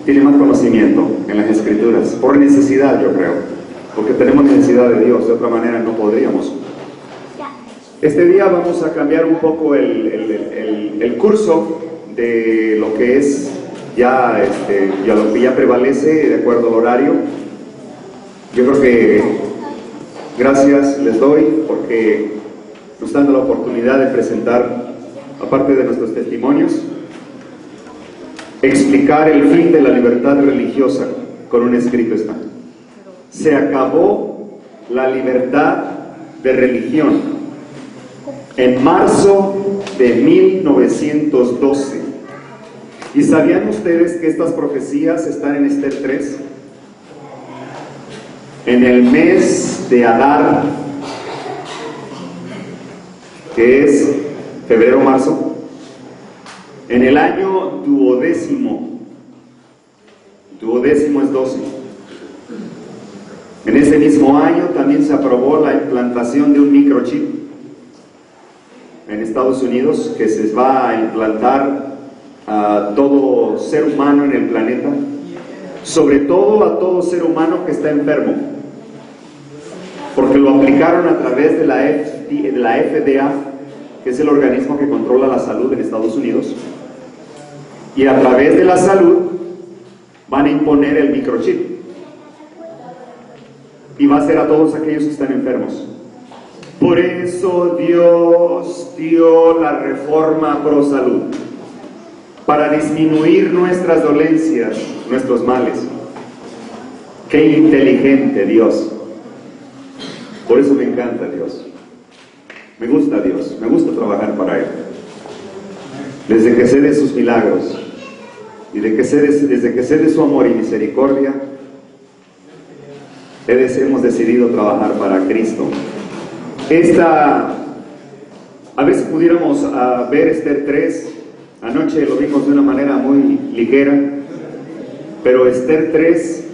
tiene más conocimiento en las Escrituras, por necesidad, yo creo, porque tenemos necesidad de Dios, de otra manera no podríamos. Este día vamos a cambiar un poco el curso de lo que es ya lo que ya prevalece de acuerdo al horario. Yo creo que gracias les doy porque nos dan la oportunidad de presentar, aparte de nuestros testimonios, explicar el fin de la libertad religiosa. Con un escrito está: se acabó la libertad de religión en marzo de 1912. ¿Y sabían ustedes que estas profecías están en Esther 3? En el mes de Adar, que es febrero-marzo, en el año duodécimo es 12. En ese mismo año también se aprobó la implantación de un microchip en Estados Unidos que se va a implantar a todo ser humano en el planeta, sobre todo a todo ser humano que está enfermo, porque lo aplicaron a través de la FDA, que es el organismo que controla la salud en Estados Unidos, y a través de la salud van a imponer el microchip, y va a ser a todos aquellos que están enfermos. Por eso Dios dio la reforma pro salud, para disminuir nuestras dolencias, nuestros males. ¡Qué inteligente Dios! Por eso me encanta Dios. Me gusta Dios, me gusta trabajar para Él. Desde que sé de sus milagros y desde que sé de su amor y misericordia, hemos decidido trabajar para Cristo. A ver si pudiéramos ver Esther 3. Anoche lo vimos de una manera muy ligera, pero Esther 3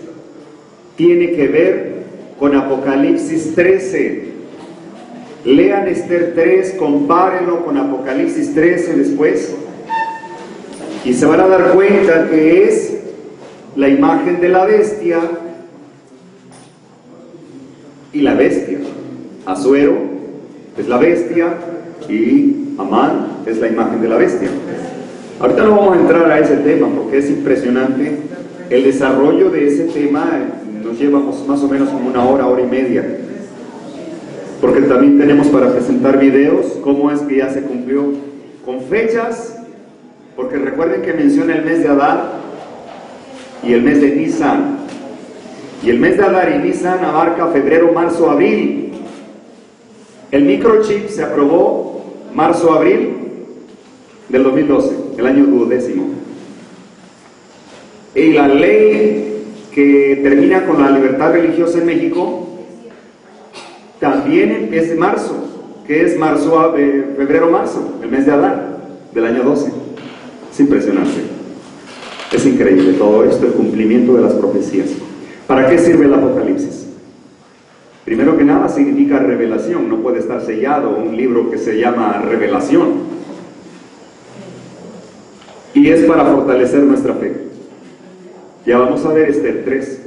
tiene que ver con Apocalipsis 13. Lean Esther 3, compárenlo con Apocalipsis 13 después, y se van a dar cuenta que es la imagen de la bestia, y la bestia, Asuero es la bestia y Amán es la imagen de la bestia. Ahorita no vamos a entrar a ese tema porque es impresionante. El desarrollo de ese tema nos lleva más o menos como una hora y media, porque también tenemos para presentar videos, cómo es que ya se cumplió con fechas, porque recuerden que menciona el mes de Adar y el mes de Nisan, y el mes de Adar y Nisan abarca febrero, marzo, abril. El microchip se aprobó marzo-abril del 2012, el año duodécimo. Y la ley que termina con la libertad religiosa en México también es de marzo, que es febrero-marzo, el mes de Adar del año 12. Es impresionante. Es increíble todo esto, el cumplimiento de las profecías. ¿Para qué sirve el Apocalipsis? Primero que nada significa revelación. No puede estar sellado un libro que se llama Revelación. Y es para fortalecer nuestra fe. Ya vamos a ver Esther 3,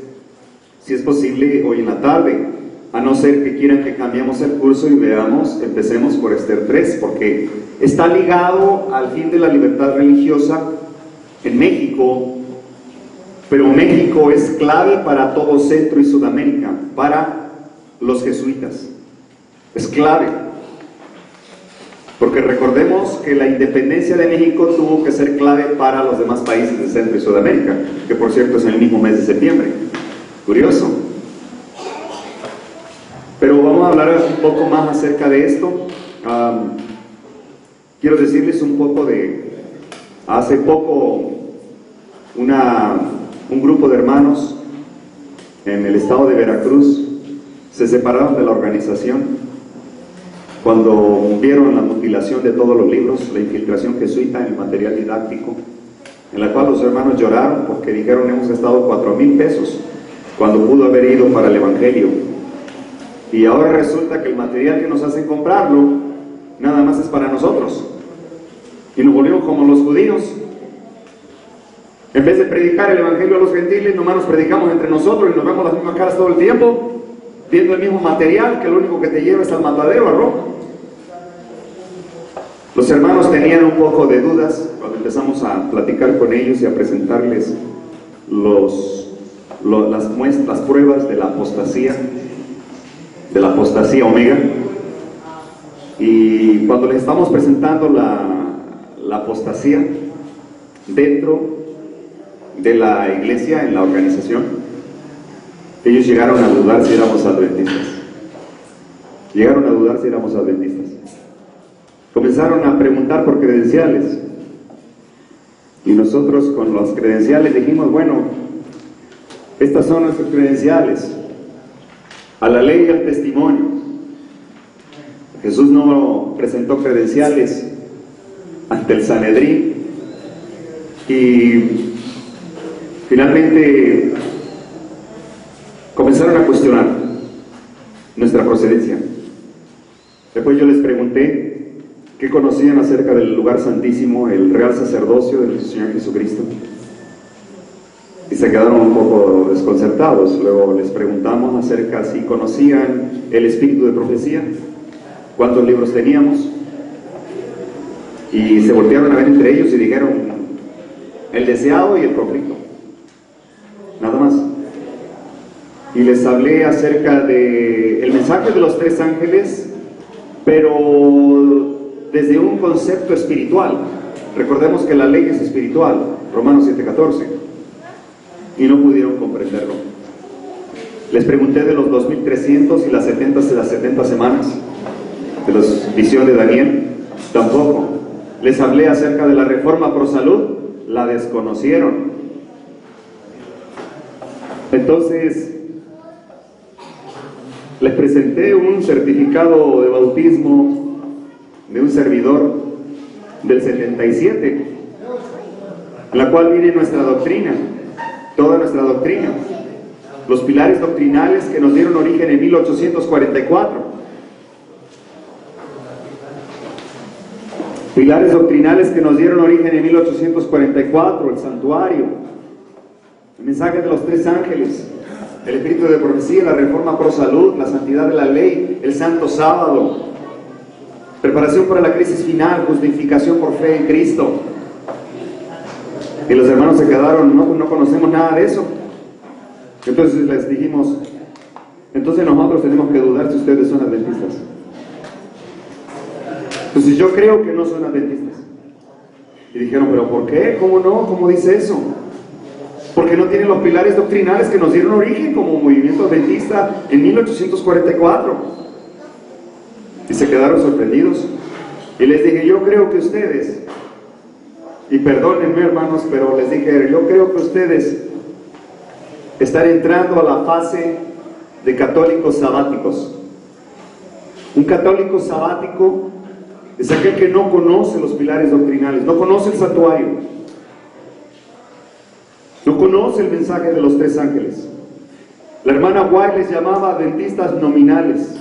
si es posible hoy en la tarde, a no ser que quieran que cambiemos el curso y empecemos por Esther 3, porque está ligado al fin de la libertad religiosa en México, pero México es clave para todo Centro y Sudamérica, para los jesuitas, es clave, porque recordemos que la independencia de México tuvo que ser clave para los demás países de Centro y Sudamérica, que por cierto es en el mismo mes de septiembre. Curioso. Pero vamos a hablar un poco más acerca de esto. Quiero decirles un poco hace poco un grupo de hermanos en el estado de Veracruz se separaron de la organización cuando vieron la mutilación de todos los libros, la infiltración jesuita en el material didáctico, en la cual los hermanos lloraron porque dijeron: hemos gastado 4,000 pesos cuando pudo haber ido para el Evangelio, y ahora resulta que el material que nos hacen comprarlo nada más es para nosotros, y nos volvimos como los judíos. En vez de predicar el evangelio a los gentiles, nomás nos predicamos entre nosotros y nos vemos las mismas caras todo el tiempo, viendo el mismo material que lo único que te lleva es al matadero, a Roma. Los hermanos tenían un poco de dudas cuando empezamos a platicar con ellos y a presentarles las pruebas de la apostasía omega. Y cuando les estamos presentando la apostasía dentro de la iglesia, en la organización, ellos llegaron a dudar si éramos adventistas. Comenzaron a preguntar por credenciales. Y nosotros con los credenciales dijimos, bueno, estas son nuestros credenciales. A la ley y al testimonio. Jesús no presentó credenciales ante el Sanedrín. Y finalmente comenzaron a cuestionar nuestra procedencia. Después yo les pregunté qué conocían acerca del lugar santísimo, el real sacerdocio del Señor Jesucristo. Y se quedaron un poco desconcertados. Luego les preguntamos acerca si conocían el espíritu de profecía, cuántos libros teníamos. Y se voltearon a ver entre ellos y dijeron, el deseado y el profeta. Nada más. Y les hablé acerca del mensaje de los 3 ángeles, pero desde un concepto espiritual. Recordemos que la ley es espiritual, Romanos 7:14, y no pudieron comprenderlo. Les pregunté de los 2300 y las 70 semanas, de la visión de Daniel, tampoco. Les hablé acerca de la reforma pro salud, la desconocieron. Entonces, les presenté un certificado de bautismo de un servidor del 77, en la cual viene nuestra doctrina, toda nuestra doctrina, los pilares doctrinales que nos dieron origen en 1844. Pilares doctrinales que nos dieron origen en 1844, el santuario, el mensaje de los 3 ángeles, el espíritu de profecía, la reforma pro salud, la santidad de la ley, el santo sábado, preparación para la crisis final, justificación por fe en Cristo. Y los hermanos se quedaron, no conocemos nada de eso. Entonces les dijimos, entonces nosotros tenemos que dudar si ustedes son adventistas. Entonces yo creo que no son adventistas. Y dijeron, ¿pero por qué? ¿Cómo no? ¿Cómo dice eso? Porque no tienen los pilares doctrinales que nos dieron origen como movimiento adventista en 1844. Y se quedaron sorprendidos. Y les dije, yo creo que ustedes, y perdónenme hermanos, pero les dije, yo creo que ustedes están entrando a la fase de católicos sabáticos. Un católico sabático es aquel que no conoce los pilares doctrinales, no conoce el santuario, no conoce el mensaje de los 3 ángeles. La hermana White les llamaba adventistas nominales.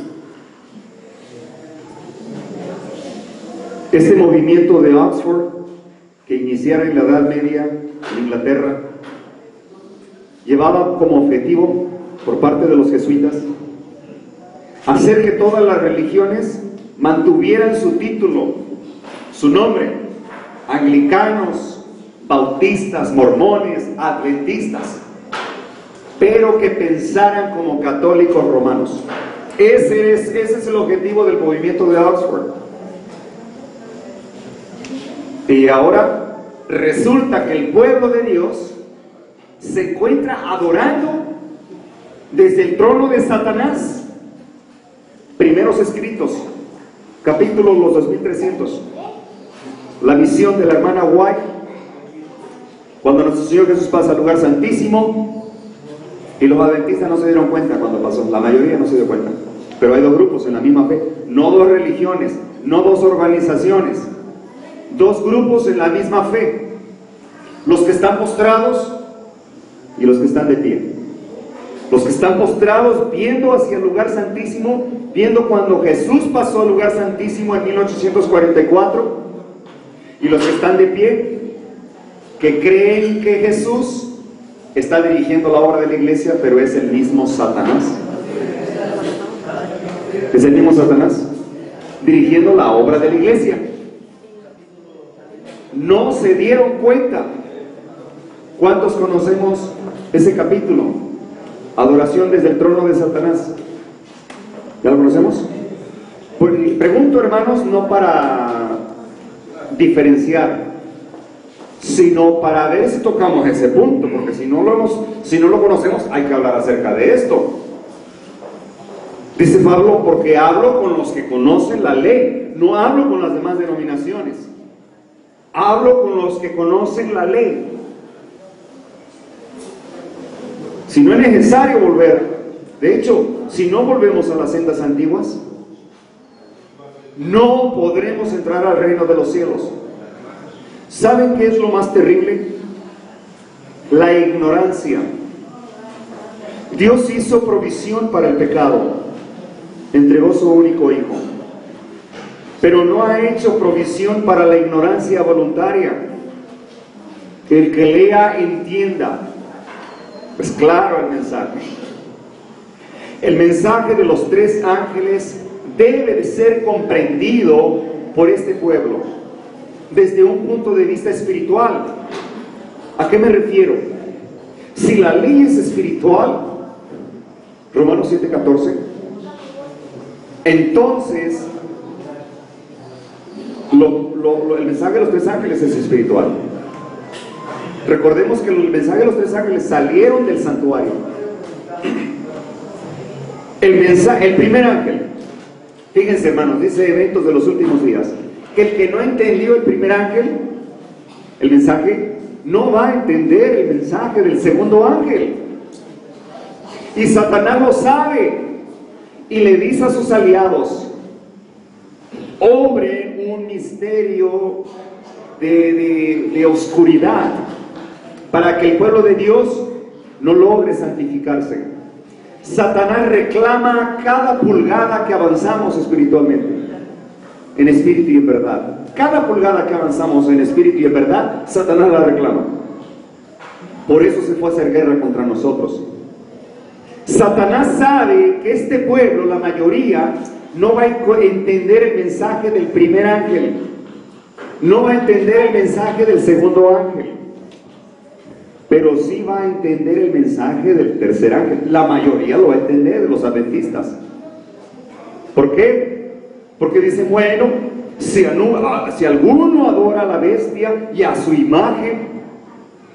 Este movimiento de Oxford, que iniciara en la Edad Media en Inglaterra, llevaba como objetivo, por parte de los jesuitas, hacer que todas las religiones mantuvieran su título, su nombre: anglicanos, bautistas, mormones, adventistas, pero que pensaran como católicos romanos. Ese es el objetivo del movimiento de Oxford. Y ahora resulta que el pueblo de Dios se encuentra adorando desde el trono de Satanás. Primeros escritos, capítulo los 2300, la visión de la hermana White, cuando nuestro Señor Jesús pasa al lugar santísimo, y los adventistas no se dieron cuenta cuando pasó, la mayoría no se dio cuenta, pero hay 2 grupos en la misma fe, no 2 religiones, no 2 organizaciones, 2 grupos en la misma fe, los que están postrados y los que están de pie. Los que están postrados viendo hacia el lugar santísimo, viendo cuando Jesús pasó al lugar santísimo en 1844, y los que están de pie que creen que Jesús está dirigiendo la obra de la iglesia, pero es el mismo Satanás. Es el mismo Satanás dirigiendo la obra de la iglesia. No se dieron cuenta. ¿Cuántos conocemos ese capítulo? Adoración desde el trono de Satanás. ¿Ya lo conocemos? Pues pregunto, hermanos, no para diferenciar, sino para ver si tocamos ese punto, porque si no lo conocemos, hay que hablar acerca de esto. Dice Pablo, porque hablo con los que conocen la ley, no hablo con las demás denominaciones, hablo con los que conocen la ley. Si no es necesario volver, de hecho, si no volvemos a las sendas antiguas, no podremos entrar al reino de los cielos. ¿Saben qué es lo más terrible? La ignorancia. Dios hizo provisión para el pecado, entregó su único hijo, pero no ha hecho provisión para la ignorancia voluntaria. El que lea entienda. Es claro el mensaje. El mensaje de los tres ángeles debe de ser comprendido por este pueblo desde un punto de vista espiritual. ¿A qué me refiero? Si la ley es espiritual, Romanos 7:14, entonces el mensaje de los tres ángeles es espiritual. Recordemos que el mensaje de los tres ángeles salieron del santuario. El primer ángel, fíjense, hermanos, dice Eventos de los Últimos Días, que el que no entendió el primer ángel, el mensaje, no va a entender el mensaje del segundo ángel. Y Satanás lo sabe y le dice a sus aliados: obren un misterio de oscuridad para que el pueblo de Dios no logre santificarse. Satanás reclama cada pulgada que avanzamos espiritualmente, en espíritu y en verdad. Cada pulgada que avanzamos en espíritu y en verdad, Satanás la reclama. Por eso se fue a hacer guerra contra nosotros. Satanás sabe que este pueblo, la mayoría, no va a entender el mensaje del primer ángel, no va a entender el mensaje del segundo ángel, pero sí va a entender el mensaje del tercer ángel. La mayoría lo va a entender, de los adventistas. ¿Por qué? Porque dicen, bueno, si alguno adora a la bestia y a su imagen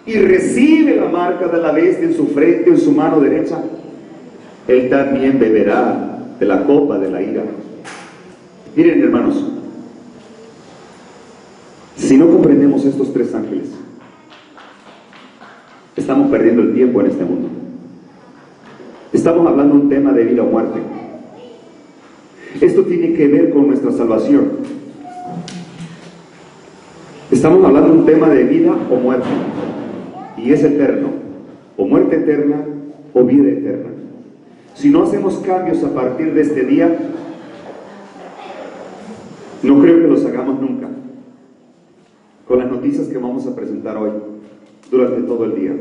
y recibe la marca de la bestia en su frente o en su mano derecha, él también beberá de la copa de la ira. Miren, hermanos, si no comprendemos estos tres ángeles, estamos perdiendo el tiempo en este mundo. Estamos hablando de un tema de vida o muerte. Esto tiene que ver con nuestra salvación. Estamos hablando de un tema de vida o muerte, y es eterno, o muerte eterna o vida eterna. Si no hacemos cambios a partir de este día, no creo que los hagamos nunca, con las noticias que vamos a presentar hoy durante todo el día.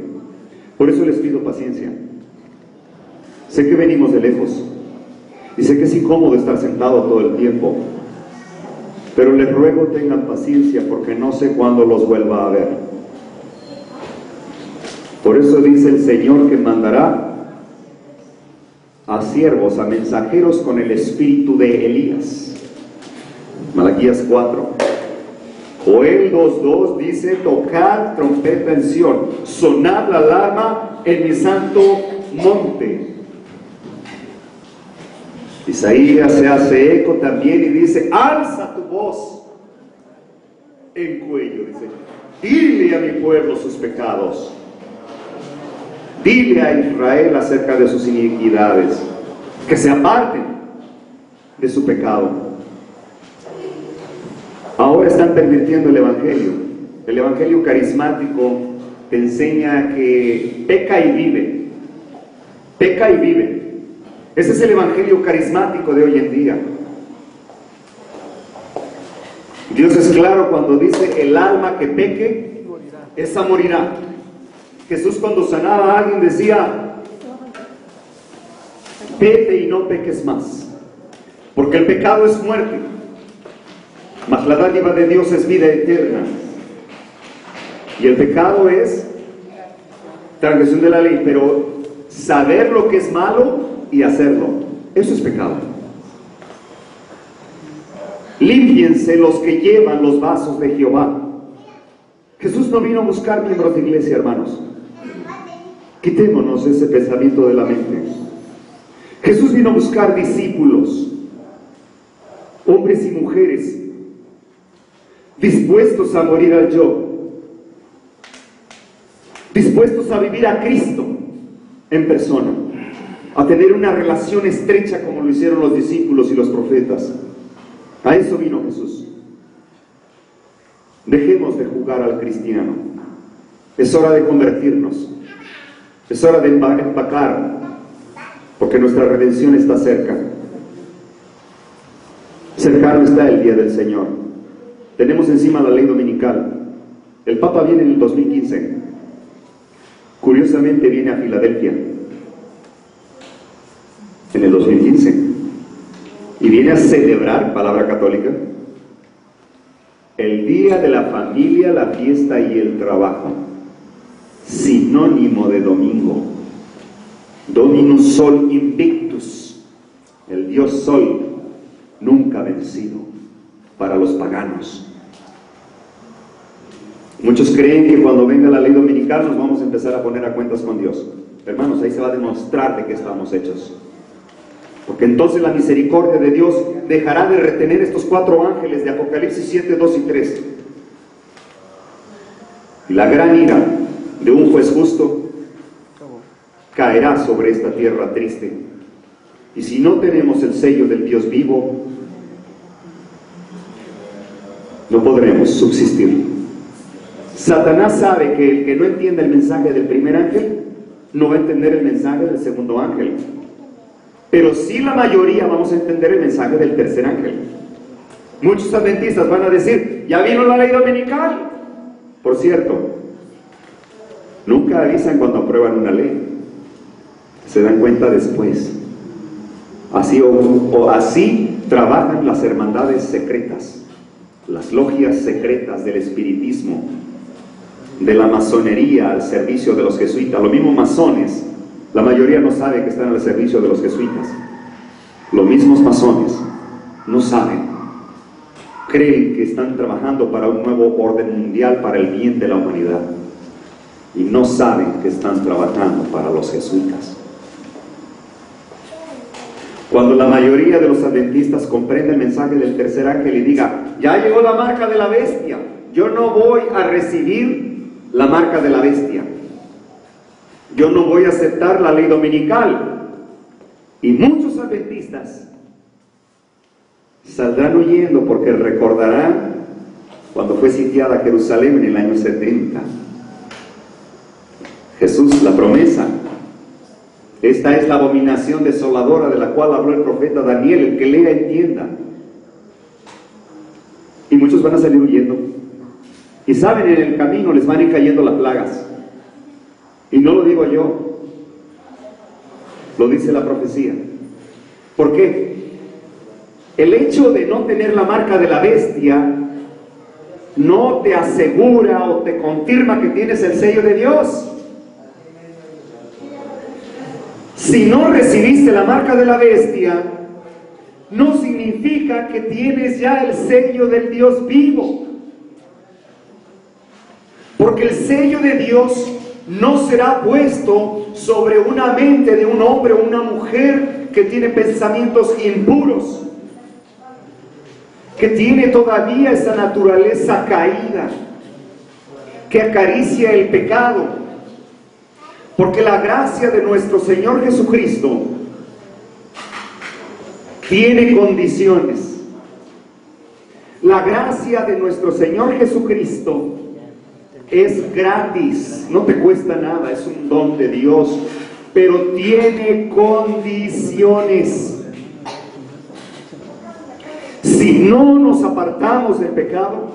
Por eso les pido paciencia. Sé que venimos de lejos y sé que es incómodo estar sentado todo el tiempo, pero les ruego tengan paciencia, porque no sé cuándo los vuelva a ver. Por eso dice el Señor que mandará a siervos, a mensajeros con el espíritu de Elías. Malaquías 4. Joel 2:2 dice: tocad trompeta en Sión, sonad la alarma en mi santo monte. Isaías se hace eco también y dice: alza tu voz en cuello, dice, dile a mi pueblo sus pecados, dile a Israel acerca de sus iniquidades, que se aparten de su pecado. Ahora están pervirtiendo el evangelio carismático te enseña que peca y vive, peca y vive. Ese es el evangelio carismático de hoy en día. Dios es claro cuando dice: el alma que peque, esa morirá. Jesús, cuando sanaba a alguien, decía: vete y no peques más, porque el pecado es muerte, mas la dádiva de Dios es vida eterna. Y el pecado es transgresión de la ley, pero saber lo que es malo y hacerlo, eso es pecado. Límpiense los que llevan los vasos de Jehová. Jesús no vino a buscar miembros de iglesia, hermanos. Quitémonos ese pensamiento de la mente. Jesús vino a buscar discípulos, hombres y mujeres, dispuestos a morir al yo, dispuestos a vivir a Cristo en persona, a tener una relación estrecha como lo hicieron los discípulos y los profetas. A eso vino Jesús. Dejemos de jugar al cristiano. Es hora de convertirnos. Es hora de empacar, porque nuestra redención está cerca. Cercano está el día del Señor. Tenemos encima la ley dominical. El Papa viene en el 2015. Curiosamente viene a Filadelfia en el 2015 y viene a celebrar, palabra católica, el día de la familia, la fiesta y el trabajo, sinónimo de domingo. Dominus Sol Invictus, el Dios Sol nunca vencido para los paganos. Muchos creen que cuando venga la ley dominical nos vamos a empezar a poner a cuentas con Dios. Hermanos, ahí se va a demostrar de qué estamos hechos. Porque entonces la misericordia de Dios dejará de retener estos 4 ángeles de Apocalipsis 7, 2 y 3. Y la gran ira de un juez justo caerá sobre esta tierra triste. Y si no tenemos el sello del Dios vivo, no podremos subsistir. Satanás sabe que el que no entienda el mensaje del primer ángel no va a entender el mensaje del segundo ángel, pero sí la mayoría vamos a entender el mensaje del tercer ángel. Muchos adventistas van a decir: ya vino la ley dominical. Por cierto, nunca avisan cuando aprueban una ley, se dan cuenta después. Así así trabajan las hermandades secretas, las logias secretas del espiritismo, de la masonería al servicio de los jesuitas. Los mismos masones, la mayoría no sabe que están al servicio de los jesuitas. Los mismos masones no saben, creen que están trabajando para un nuevo orden mundial, para el bien de la humanidad, y no saben que están trabajando para los jesuitas. Cuando la mayoría de los adventistas comprende el mensaje del tercer ángel y diga: ya llegó la marca de la bestia, yo no voy a recibir la marca de la bestia, yo no voy a aceptar la ley dominical, y muchos adventistas saldrán huyendo porque recordarán cuando fue sitiada Jerusalén en el año 70. Jesús, la promesa: esta es la abominación desoladora de la cual habló el profeta Daniel, el que lea entienda. Y muchos van a salir huyendo. Y saben, en el camino les van a ir cayendo las plagas. Y no lo digo yo, lo dice la profecía. ¿Por qué? El hecho de no tener la marca de la bestia no te asegura o te confirma que tienes el sello de Dios. Si no recibiste la marca de la bestia, no significa que tienes ya el sello del Dios vivo. Porque el sello de Dios no será puesto sobre una mente de un hombre o una mujer que tiene pensamientos impuros, que tiene todavía esa naturaleza caída, que acaricia el pecado. Porque la gracia de nuestro Señor Jesucristo tiene condiciones. La gracia de nuestro Señor Jesucristo es gratis, no te cuesta nada, es un don de Dios, pero tiene condiciones. Si no nos apartamos del pecado,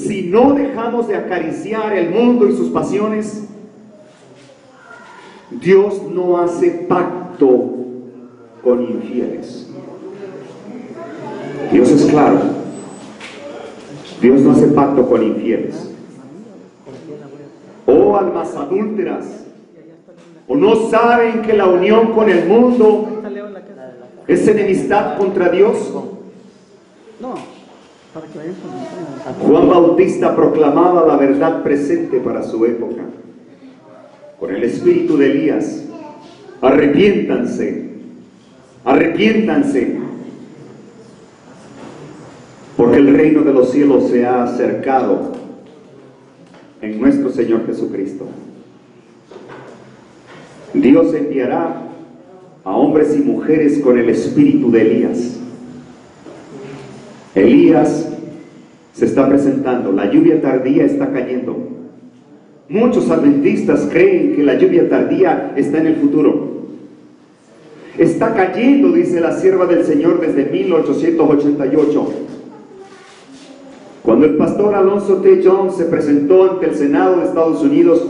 si no dejamos de acariciar el mundo y sus pasiones, Dios no hace pacto con infieles. Dios es claro. Dios no hace pacto con infieles. Oh almas adúlteras, ¿o no saben que la unión con el mundo es enemistad contra Dios? Juan Bautista proclamaba la verdad presente para su época. Con el espíritu de Elías, arrepiéntanse, arrepiéntanse, porque el reino de los cielos se ha acercado en nuestro Señor Jesucristo. Dios enviará a hombres y mujeres con el espíritu de Elías. Elías se está presentando, la lluvia tardía está cayendo. Muchos adventistas creen que la lluvia tardía está en el futuro. Está cayendo, dice la sierva del Señor, desde 1888. Cuando el pastor Alonzo T. Jones se presentó ante el Senado de Estados Unidos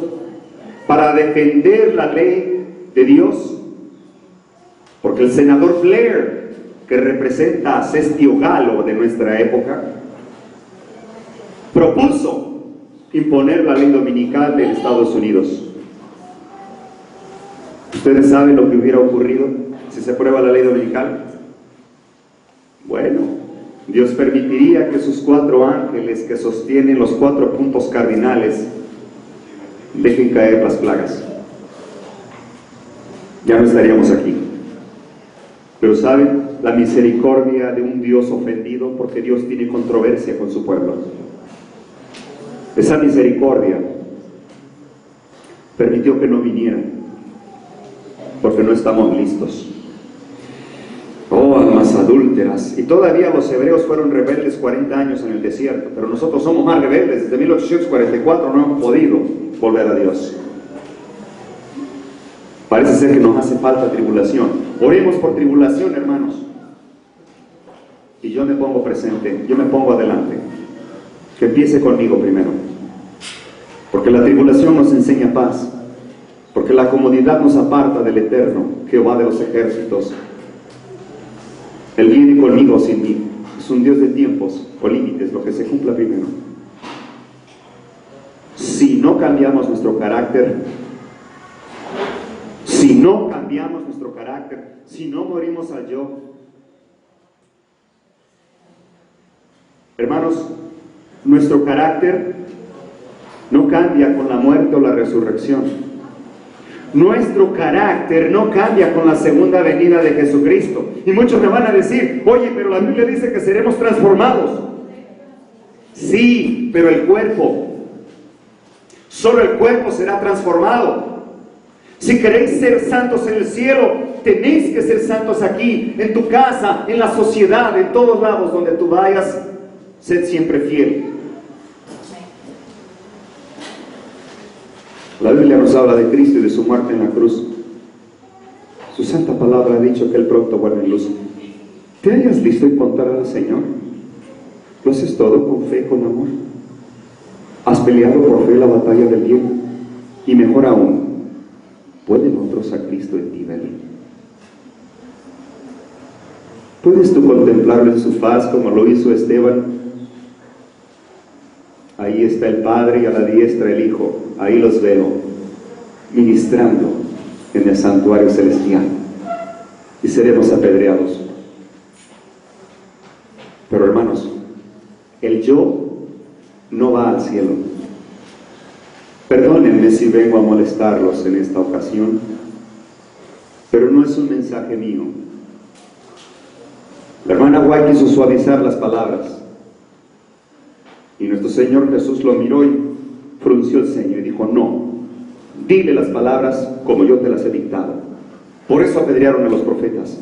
para defender la ley de Dios, porque el senador Blair, que representa a Cestio Galo de nuestra época, propuso imponer la ley dominical de Estados Unidos. ¿Ustedes saben lo que hubiera ocurrido si se aprueba la ley dominical? Bueno, Dios permitiría que sus 4 ángeles que sostienen los 4 puntos cardinales dejen caer las plagas. Ya no estaríamos aquí. Pero ¿saben? La misericordia de un Dios ofendido, porque Dios tiene controversia con su pueblo. Esa misericordia permitió que no vinieran, porque no estamos listos. Oh, almas adúlteras. Y todavía los hebreos fueron rebeldes 40 años en el desierto, pero nosotros somos más rebeldes. Desde 1844 no hemos podido volver a Dios. Parece ser que nos hace falta tribulación. Oremos por tribulación, hermanos. Y yo me pongo presente, yo me pongo adelante. Que empiece conmigo primero. Porque la tribulación nos enseña paz. Porque la comodidad nos aparta del eterno, Jehová de los ejércitos. Él viene conmigo sin mí. Es un Dios de tiempos o límites, lo que se cumpla primero. Si no cambiamos nuestro carácter, si no cambiamos nuestro carácter, si no morimos al yo, hermanos, nuestro carácter no cambia con la muerte o la resurrección. Nuestro carácter no cambia con la segunda venida de Jesucristo. Y muchos me van a decir, oye, pero la Biblia dice que seremos transformados. Sí, pero el cuerpo, solo el cuerpo será transformado. Si queréis ser santos en el cielo, tenéis que ser santos aquí, en tu casa, en la sociedad, en todos lados donde tú vayas. Sed siempre fiel. La Biblia nos habla de Cristo y de su muerte en la cruz. Su santa palabra ha dicho que Él pronto vuelve en luz. ¿Te hayas listo en contar al Señor? ¿Lo haces todo con fe, con amor? ¿Has peleado por fe la batalla del bien? Y mejor aún, ¿pueden otros a Cristo en ti ver? ¿Puedes tú contemplarlo en su faz como lo hizo Esteban? Ahí está el Padre y a la diestra el Hijo. Ahí los veo, ministrando en el santuario celestial. Y seremos apedreados. Pero hermanos, el yo no va al cielo. Perdónenme si vengo a molestarlos en esta ocasión, pero no es un mensaje mío. La hermana White quiso suavizar las palabras. Y nuestro Señor Jesús lo miró y frunció el ceño y dijo, no, dile las palabras como yo te las he dictado. Por eso apedrearon a los profetas.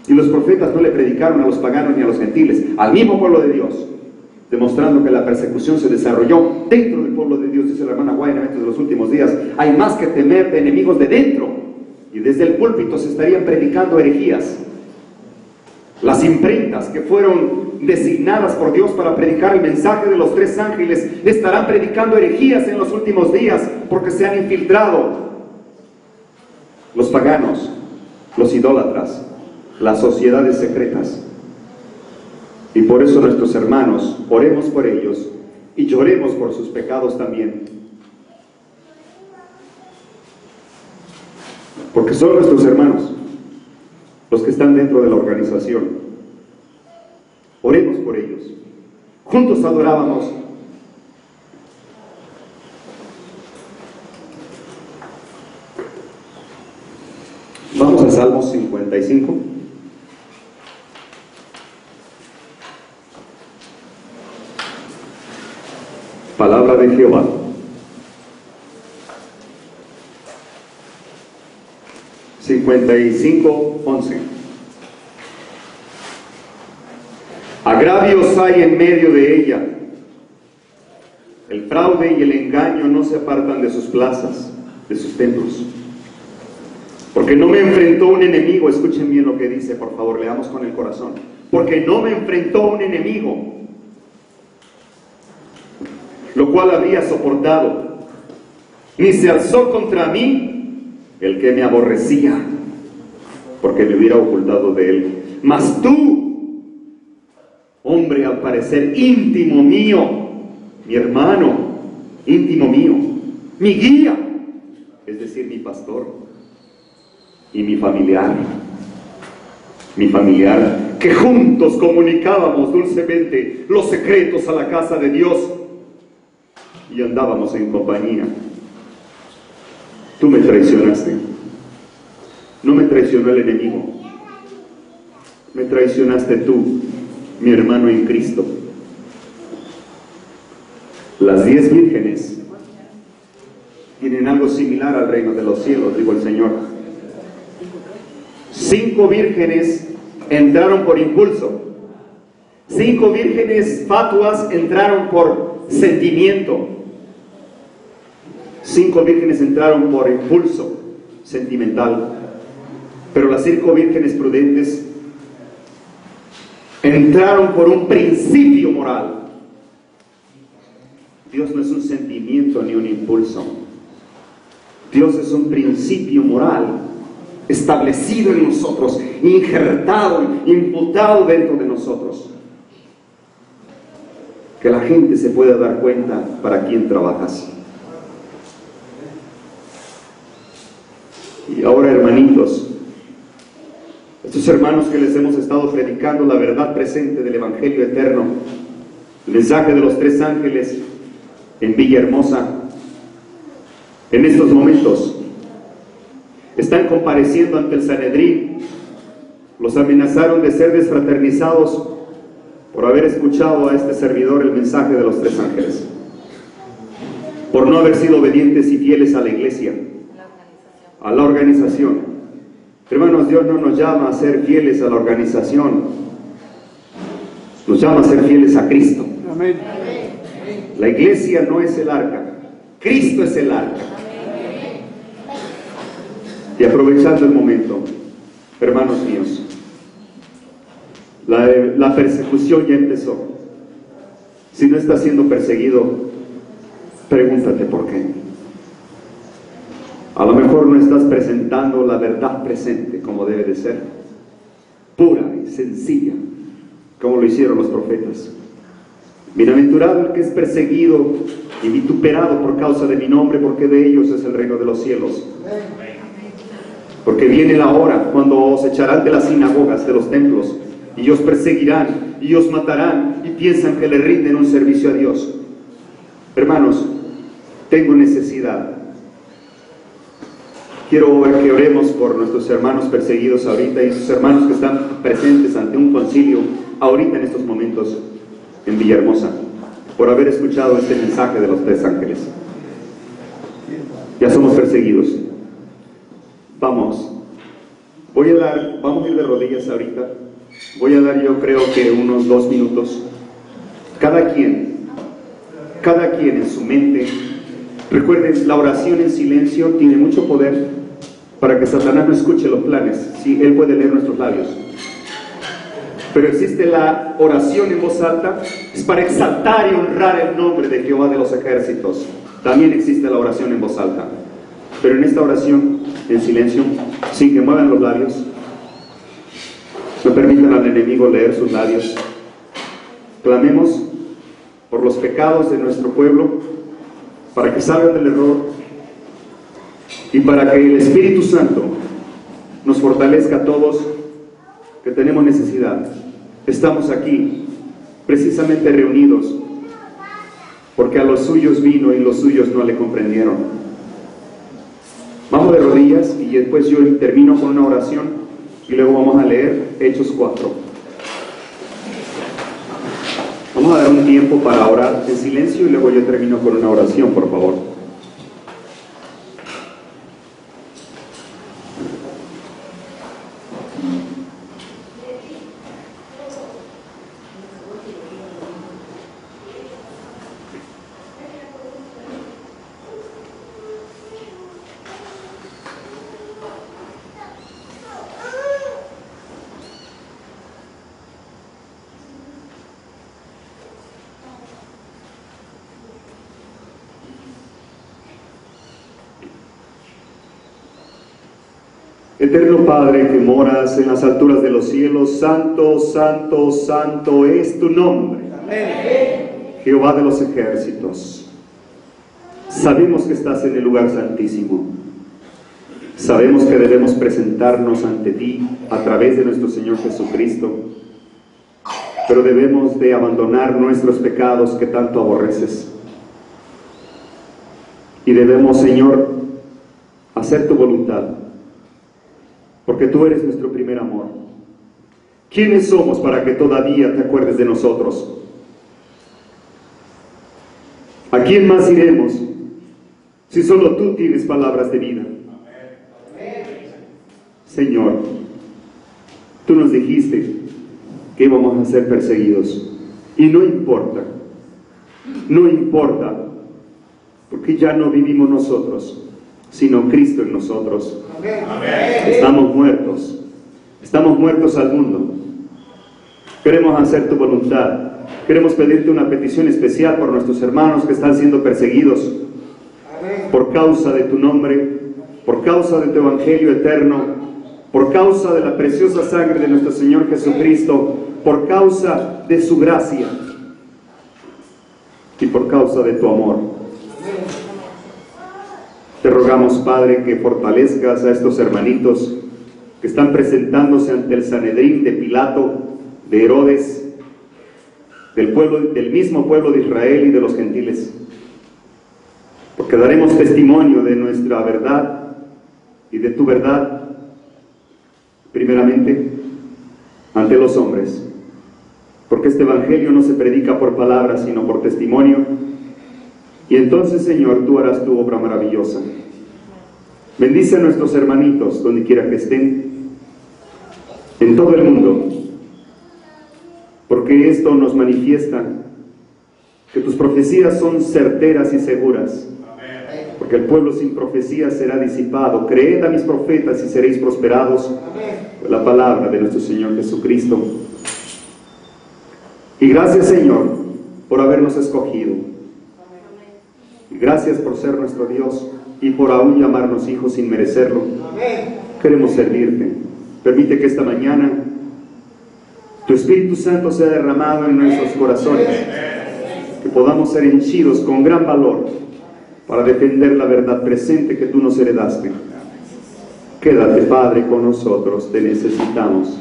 Y los profetas no le predicaron a los paganos ni a los gentiles, al mismo pueblo de Dios, demostrando que la persecución se desarrolló dentro del pueblo de Dios. Dice la hermana White en eventos de los últimos días, hay más que temer de enemigos de dentro, y desde el púlpito se estarían predicando herejías. Las imprentas que fueron designadas por Dios para predicar el mensaje de los tres ángeles estarán predicando herejías en los últimos días, porque se han infiltrado los paganos, los idólatras, las sociedades secretas. Y por eso nuestros hermanos, oremos por ellos y lloremos por sus pecados también, porque son nuestros hermanos los que están dentro de la organización. Oremos por ellos. Juntos adorábamos. Vamos a Salmos 55. Palabra de Jehová. (55:11). Agravios hay en medio de ella. El fraude y el engaño no se apartan de sus plazas, de sus templos. Porque no me enfrentó un enemigo. Escuchen bien lo que dice, por favor, leamos con el corazón. Porque no me enfrentó un enemigo, lo cual habría soportado, ni se alzó contra mí el que me aborrecía, porque me hubiera ocultado de él. Mas tú, hombre al parecer íntimo mío, mi hermano, íntimo mío, mi guía, es decir, mi pastor, y mi familiar, que juntos comunicábamos dulcemente los secretos a la casa de Dios y andábamos en compañía. Tú me traicionaste. No me traicionó el enemigo, me traicionaste tú, mi hermano en Cristo. Las 10 vírgenes tienen algo similar al reino de los cielos, dijo el Señor. 5 vírgenes entraron por impulso. 5 vírgenes fatuas entraron por sentimiento. 5 vírgenes entraron por impulso sentimental. Pero las 5 vírgenes prudentes entraron por un principio moral. Dios no es un sentimiento ni un impulso. Dios es un principio moral establecido en nosotros, injertado, imputado dentro de nosotros. Que la gente se pueda dar cuenta para quién trabajas. Y ahora, hermanitos, estos hermanos que les hemos estado predicando la verdad presente del Evangelio eterno, el mensaje de los 3 ángeles en Villahermosa, en estos momentos están compareciendo ante el Sanedrín. Los amenazaron de ser desfraternizados por haber escuchado a este servidor el mensaje de los 3 ángeles, por no haber sido obedientes y fieles a la iglesia, a la organización. Hermanos, Dios no nos llama a ser fieles a la organización, nos llama a ser fieles a Cristo. Amén. La iglesia no es el arca, Cristo es el arca. Y aprovechando el momento, hermanos míos, la persecución ya empezó. Si no estás siendo perseguido, pregúntate por qué. A lo mejor no estás presentando la verdad presente como debe de ser, pura y sencilla, como lo hicieron los profetas. Bienaventurado el que es perseguido y vituperado por causa de mi nombre, porque de ellos es el reino de los cielos. Porque viene la hora cuando os echarán de las sinagogas, de los templos, y os perseguirán y os matarán, y piensan que le rinden un servicio a Dios. Hermanos, tengo necesidad. Quiero que oremos por nuestros hermanos perseguidos ahorita y sus hermanos que están presentes ante un concilio ahorita en estos momentos en Villahermosa, por haber escuchado este mensaje de los 3 ángeles. Ya somos perseguidos. Vamos a ir de rodillas ahorita. Voy a dar, yo creo que unos 2 minutos. Cada quien en su mente. Recuerden, la oración en silencio tiene mucho poder para que Satanás no escuche los planes. Sí, él puede leer nuestros labios, Pero existe la oración en voz alta, es para exaltar y honrar el nombre de Jehová de los ejércitos. También existe la oración en voz alta. Pero en esta oración, en silencio, sin que muevan los labios, no permitan al enemigo leer sus labios. Clamemos por los pecados de nuestro pueblo, para que salgan del error y para que el Espíritu Santo nos fortalezca a todos que tenemos necesidad. Estamos aquí precisamente reunidos porque a los suyos vino y los suyos no le comprendieron. Vamos de rodillas y después yo termino con una oración y luego vamos a leer Hechos 4. Vamos a dar un tiempo para orar en silencio y luego yo termino con una oración, por favor. Eterno Padre que moras en las alturas de los cielos, santo, santo, santo es tu nombre. Amén. Jehová de los ejércitos, sabemos que estás en el lugar santísimo. Sabemos que debemos presentarnos ante ti a través de nuestro Señor Jesucristo, pero debemos de abandonar nuestros pecados que tanto aborreces. Y debemos, Señor, hacer tu voluntad, porque tú eres nuestro primer amor. ¿Quiénes somos para que todavía te acuerdes de nosotros? ¿A quién más iremos si solo tú tienes palabras de vida? Señor, tú nos dijiste que íbamos a ser perseguidos, y no importa, porque ya no vivimos nosotros, sino Cristo en nosotros. Amén. Estamos muertos al mundo. Queremos hacer tu voluntad. Queremos pedirte una petición especial por nuestros hermanos que están siendo perseguidos por causa de tu nombre, por causa de tu evangelio eterno, por causa de la preciosa sangre de nuestro Señor Jesucristo, por causa de su gracia y por causa de tu amor. Te rogamos, Padre, que fortalezcas a estos hermanitos que están presentándose ante el Sanedrín de Pilato, de Herodes, del mismo pueblo de Israel y de los gentiles, porque daremos testimonio de nuestra verdad y de tu verdad, primeramente, ante los hombres, porque este evangelio no se predica por palabras, sino por testimonio. Y entonces, Señor, tú harás tu obra maravillosa. Bendice a nuestros hermanitos, donde quiera que estén, en todo el mundo, porque esto nos manifiesta que tus profecías son certeras y seguras, porque el pueblo sin profecía será disipado. Creed a mis profetas y seréis prosperados, por la palabra de nuestro Señor Jesucristo. Y gracias, Señor, por habernos escogido. Y gracias por ser nuestro Dios y por aún llamarnos hijos sin merecerlo. Queremos servirte. Permite que esta mañana tu Espíritu Santo sea derramado en nuestros corazones, que podamos ser henchidos con gran valor para defender la verdad presente que tú nos heredaste. Quédate, Padre, con nosotros, te necesitamos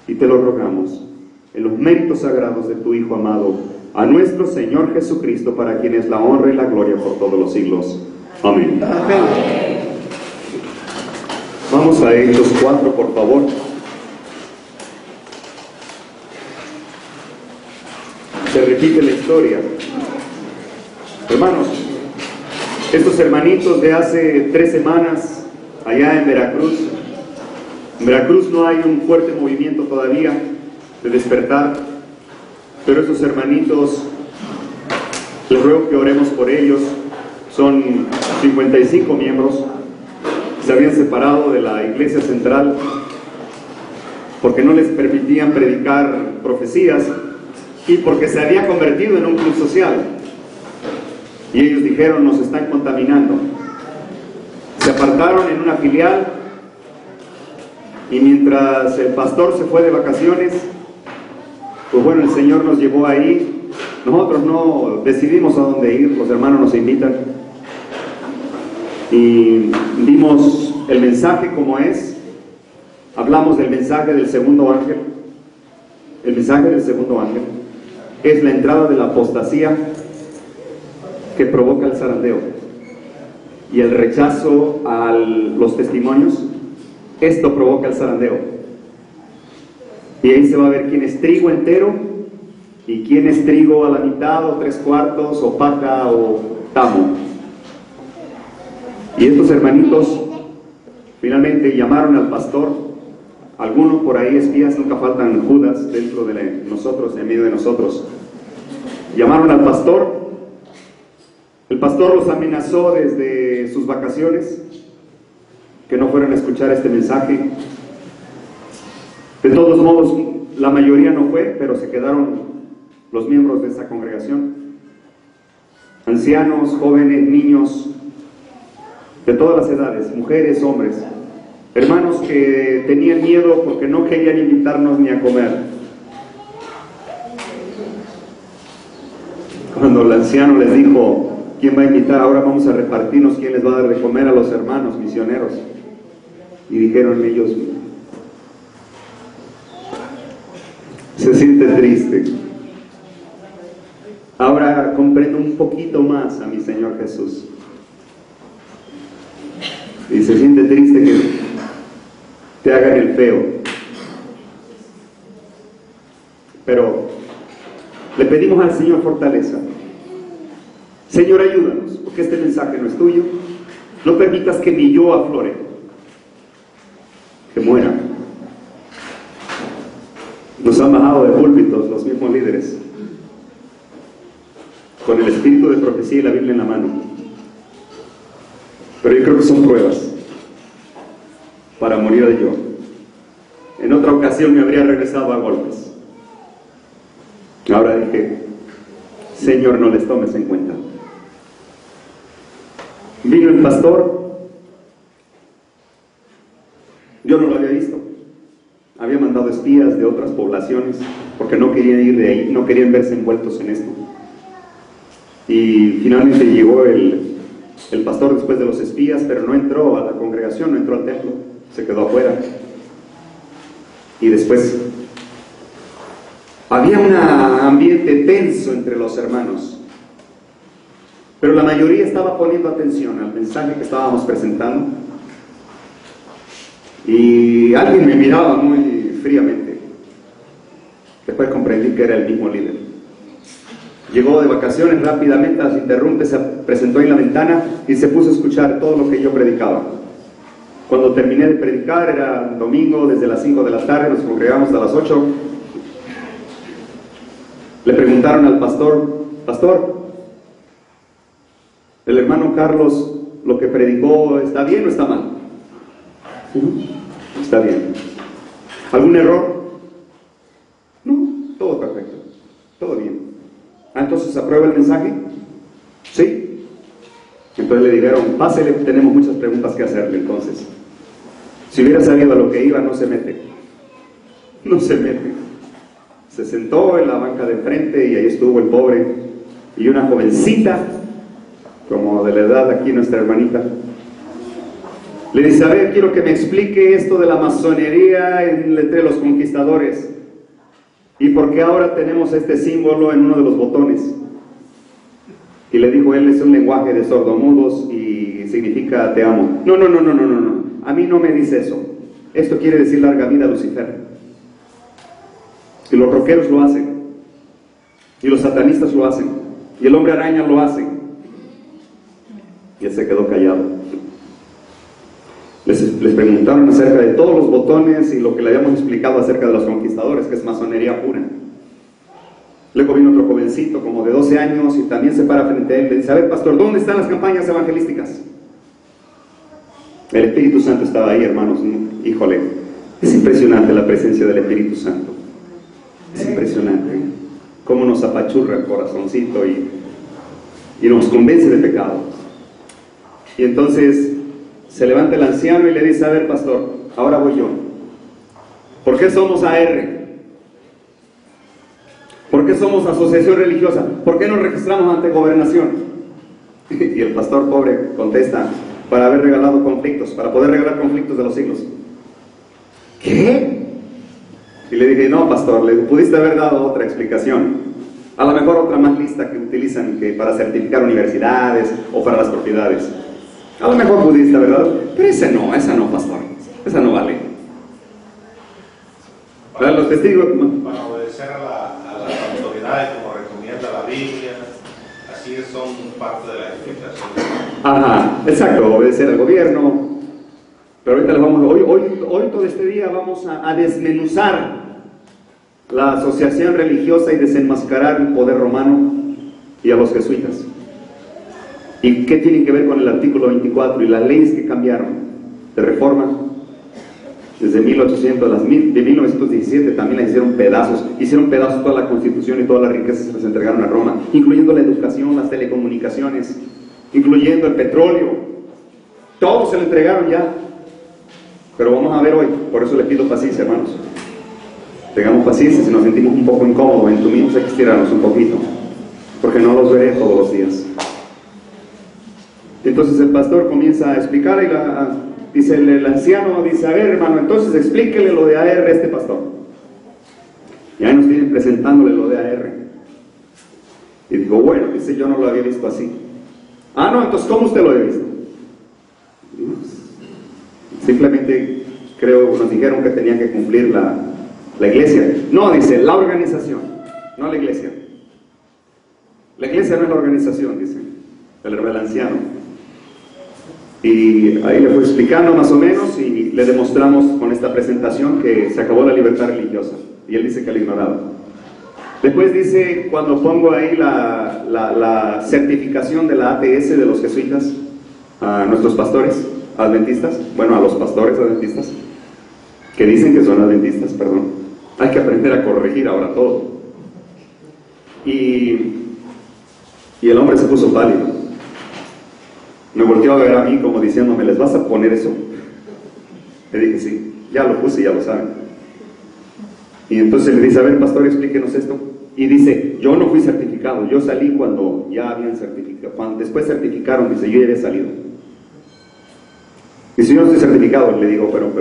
y te lo rogamos en los méritos sagrados de tu Hijo amado, a nuestro Señor Jesucristo, para quien es la honra y la gloria por todos los siglos. Amén. Amén. Vamos a Hechos 4, por favor. Se repite la historia. Hermanos, estos hermanitos de hace 3 semanas, allá en Veracruz no hay un fuerte movimiento todavía de despertar, pero esos hermanitos, les ruego que oremos por ellos. Son 55 miembros, se habían separado de la iglesia central porque no les permitían predicar profecías y porque se había convertido en un club social. Y ellos dijeron, nos están contaminando. Se apartaron en una filial y mientras el pastor se fue de vacaciones, pues bueno, el Señor nos llevó ahí. Nosotros no decidimos a dónde ir, los hermanos nos invitan y dimos el mensaje como es. Hablamos del mensaje del segundo ángel. El mensaje del segundo ángel es la entrada de la apostasía que provoca el zarandeo y el rechazo a los testimonios. Esto provoca el zarandeo y ahí se va a ver quién es trigo entero y quién es trigo a la mitad o 3/4 o paja o tamo. Y estos hermanitos finalmente llamaron al pastor. Algunos por ahí espías, nunca faltan Judas dentro de nosotros, en medio de nosotros. Llamaron al pastor. El pastor los amenazó desde sus vacaciones que no fueran a escuchar este mensaje. De todos modos, la mayoría no fue, pero se quedaron los miembros de esa congregación. Ancianos, jóvenes, niños, de todas las edades, mujeres, hombres. Hermanos que tenían miedo porque no querían invitarnos ni a comer. Cuando el anciano les dijo, ¿quién va a invitar? Ahora vamos a repartirnos quién les va a dar de comer a los hermanos misioneros. Y dijeron ellos, se siente triste. Ahora comprendo un poquito más a mi Señor Jesús. Y se siente triste que te hagan el feo. Pero le pedimos al Señor fortaleza. Señor, ayúdanos, porque este mensaje no es tuyo. No permitas que mi yo aflore, que muera. Nos han bajado de púlpitos los mismos líderes, con el espíritu de profecía y la Biblia en la mano. Pero yo creo que son pruebas para morir de yo. En otra ocasión me habría regresado a golpes. Ahora dije, Señor, no les tomes en cuenta. Vino el pastor, yo no lo había visto. Había mandado espías de otras poblaciones porque no querían ir de ahí, no querían verse envueltos en esto. Y finalmente llegó el pastor después de los espías, pero no entró a la congregación, no entró al templo, se quedó afuera. Y después había un ambiente tenso entre los hermanos, pero la mayoría estaba poniendo atención al mensaje que estábamos presentando. Y alguien me miraba muy fríamente. Después comprendí que era el mismo líder. Llegó de vacaciones rápidamente, las interrumpe, se presentó en la ventana y se puso a escuchar todo lo que yo predicaba. Cuando terminé de predicar, era domingo, desde las 5 de la tarde, nos congregamos a las 8. Le preguntaron al pastor, pastor, el hermano Carlos, lo que predicó, ¿está bien o está mal? Está bien. ¿Algún error? No, todo perfecto, todo bien. Entonces, ¿aprueba el mensaje? Sí. Entonces le dijeron, pásele, tenemos muchas preguntas que hacerle. Entonces, si hubiera sabido a lo que iba, no se mete. No se mete. Se sentó en la banca de enfrente y ahí estuvo el pobre. Y una jovencita, como de la edad de aquí nuestra hermanita, le dice, a ver, quiero que me explique esto de la masonería entre los conquistadores. ¿Y por qué ahora tenemos este símbolo en uno de los botones? Y le dijo, él es un lenguaje de sordomudos y significa te amo. No. A mí no me dice eso. Esto quiere decir larga vida a Lucifer. Y los rockeros lo hacen. Y los satanistas lo hacen. Y el hombre araña lo hace. Y él se quedó callado. Les preguntaron acerca de todos los botones y lo que le habíamos explicado acerca de los conquistadores, que es masonería pura. Luego vino otro jovencito como de 12 años y también se para frente a él y le dice, a ver, pastor, ¿dónde están las campañas evangelísticas? El Espíritu Santo estaba ahí, hermanos. Híjole, Es impresionante la presencia del Espíritu Santo. Es impresionante cómo nos apachurra el corazoncito y nos convence de pecado. Y entonces se levanta el anciano y le dice: a ver, pastor, ahora voy yo. ¿Por qué somos AR? ¿Por qué somos asociación religiosa? ¿Por qué nos registramos ante gobernación? Y el pastor pobre contesta: para haber regalado conflictos, para poder regalar conflictos de los siglos. ¿Qué? Y le dije: no, pastor, le pudiste haber dado otra explicación. A lo mejor otra más lista que utilizan que para certificar universidades o para las propiedades. A lo mejor pudiste haber dado, pero esa no, pastor. Esa no vale. Para los testigos. Para obedecer a las autoridades, como recomienda la Biblia, así son parte de la explicación. Ajá, exacto, obedecer al gobierno. Pero ahorita hoy todo este día vamos a desmenuzar la asociación religiosa y desenmascarar el poder romano y a los jesuitas. ¿Y qué tiene que ver con el artículo 24 y las leyes que cambiaron de reforma? Desde 1917 también las hicieron pedazos toda la Constitución y todas las riquezas se las entregaron a Roma, incluyendo la educación, las telecomunicaciones, incluyendo el petróleo. Todo se lo entregaron ya. Pero vamos a ver hoy, por eso les pido paciencia, hermanos. Tengamos paciencia. Si nos sentimos un poco incómodos, entumimos, hay que estirarnos un poquito, porque no los veré todos los días. Entonces el pastor comienza a explicar y dice el anciano, dice: a ver, hermano, entonces explíquele lo de AR a este pastor. Y ahí nos vienen presentándole lo de AR. Y digo: bueno, dice, yo no lo había visto así. Ah, no, entonces ¿cómo usted lo había visto? Simplemente nos dijeron que tenían que cumplir la iglesia. No, dice, la organización, no la iglesia. La iglesia no es la organización, dice el anciano. Y ahí le fue explicando más o menos y le demostramos con esta presentación que se acabó la libertad religiosa. Y él dice que la ignoraba. Después dice, cuando pongo ahí la certificación de la ATS de los jesuitas a nuestros pastores adventistas, bueno, a los pastores adventistas, que dicen que son adventistas, perdón. Hay que aprender a corregir ahora todo. Y el hombre se puso pálido. Me volteó a ver a mí como diciéndome: ¿les vas a poner eso? Le dije: sí, ya lo puse, ya lo saben. Y entonces le dice: a ver, pastor, explíquenos esto. Y dice: yo no fui certificado, yo salí cuando ya habían certificado. Cuando después certificaron, dice, yo ya había salido. Y si yo no estoy certificado, le digo, pero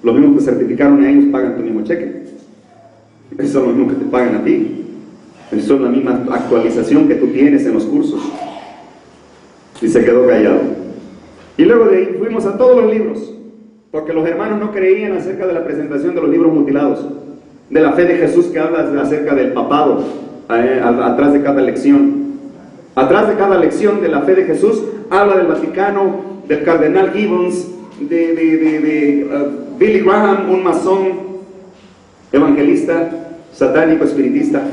los mismos que certificaron a ellos pagan tu mismo cheque. Esos son los mismos que te pagan a ti. Eso es la misma actualización que tú tienes en los cursos. Y se quedó callado. Y luego de ahí fuimos a todos los libros, porque los hermanos no creían acerca de la presentación de los libros mutilados, de la fe de Jesús que habla acerca del papado, atrás de cada lección. Atrás de cada lección de la fe de Jesús habla del Vaticano, del cardenal Gibbons, de Billy Graham, un masón, evangelista, satánico, espiritista.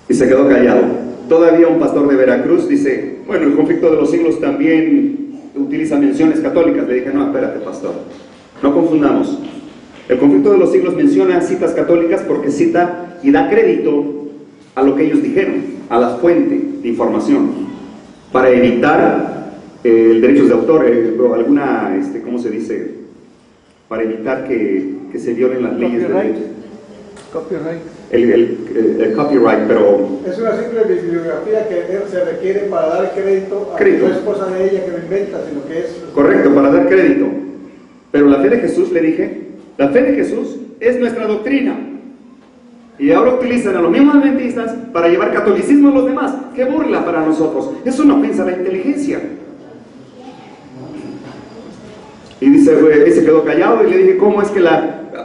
Y se quedó callado. Todavía un pastor de Veracruz dice: bueno, el conflicto de los siglos también utiliza menciones católicas. Le dije: no, espérate, pastor, no confundamos. El conflicto de los siglos menciona citas católicas porque cita y da crédito a lo que ellos dijeron, a la fuente de información, para evitar derechos de autor, alguna, ¿cómo se dice? Para evitar que se violen las leyes de derechos. Copyright. El copyright, pero... Es una simple bibliografía que se requiere para dar crédito a que no es cosa de ella que lo inventa, sino que es... Correcto, para dar crédito. Pero la fe de Jesús, le dije, la fe de Jesús es nuestra doctrina. Y ahora utilizan a los mismos adventistas para llevar catolicismo a los demás. ¡Qué burla para nosotros! Es una ofensa a la inteligencia. Y dice, él se quedó callado y le dije: ¿cómo es que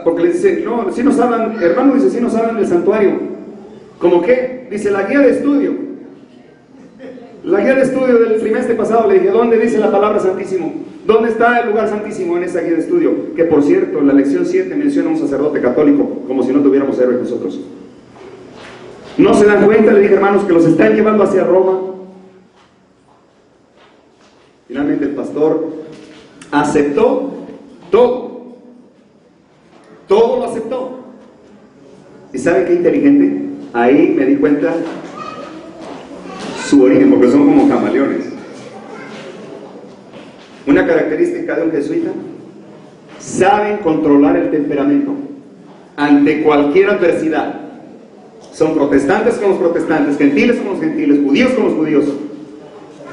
porque le dice: no, si nos hablan, hermano, dice, si nos hablan del santuario. ¿Cómo qué? Dice, la guía de estudio. La guía de estudio del trimestre pasado, le dije: ¿dónde dice la palabra santísimo? ¿Dónde está el lugar santísimo en esa guía de estudio? Que por cierto, en la lección 7 menciona a un sacerdote católico, como si no tuviéramos héroes nosotros. ¿No se dan cuenta? Le dije, hermanos, que los están llevando hacia Roma. Finalmente el pastor aceptó todo Todo lo aceptó. ¿Y sabe qué inteligente? Ahí me di cuenta su origen, porque son como camaleones. Una característica de un jesuita: saben controlar el temperamento ante cualquier adversidad. Son protestantes con los protestantes, gentiles con los gentiles, judíos con los judíos,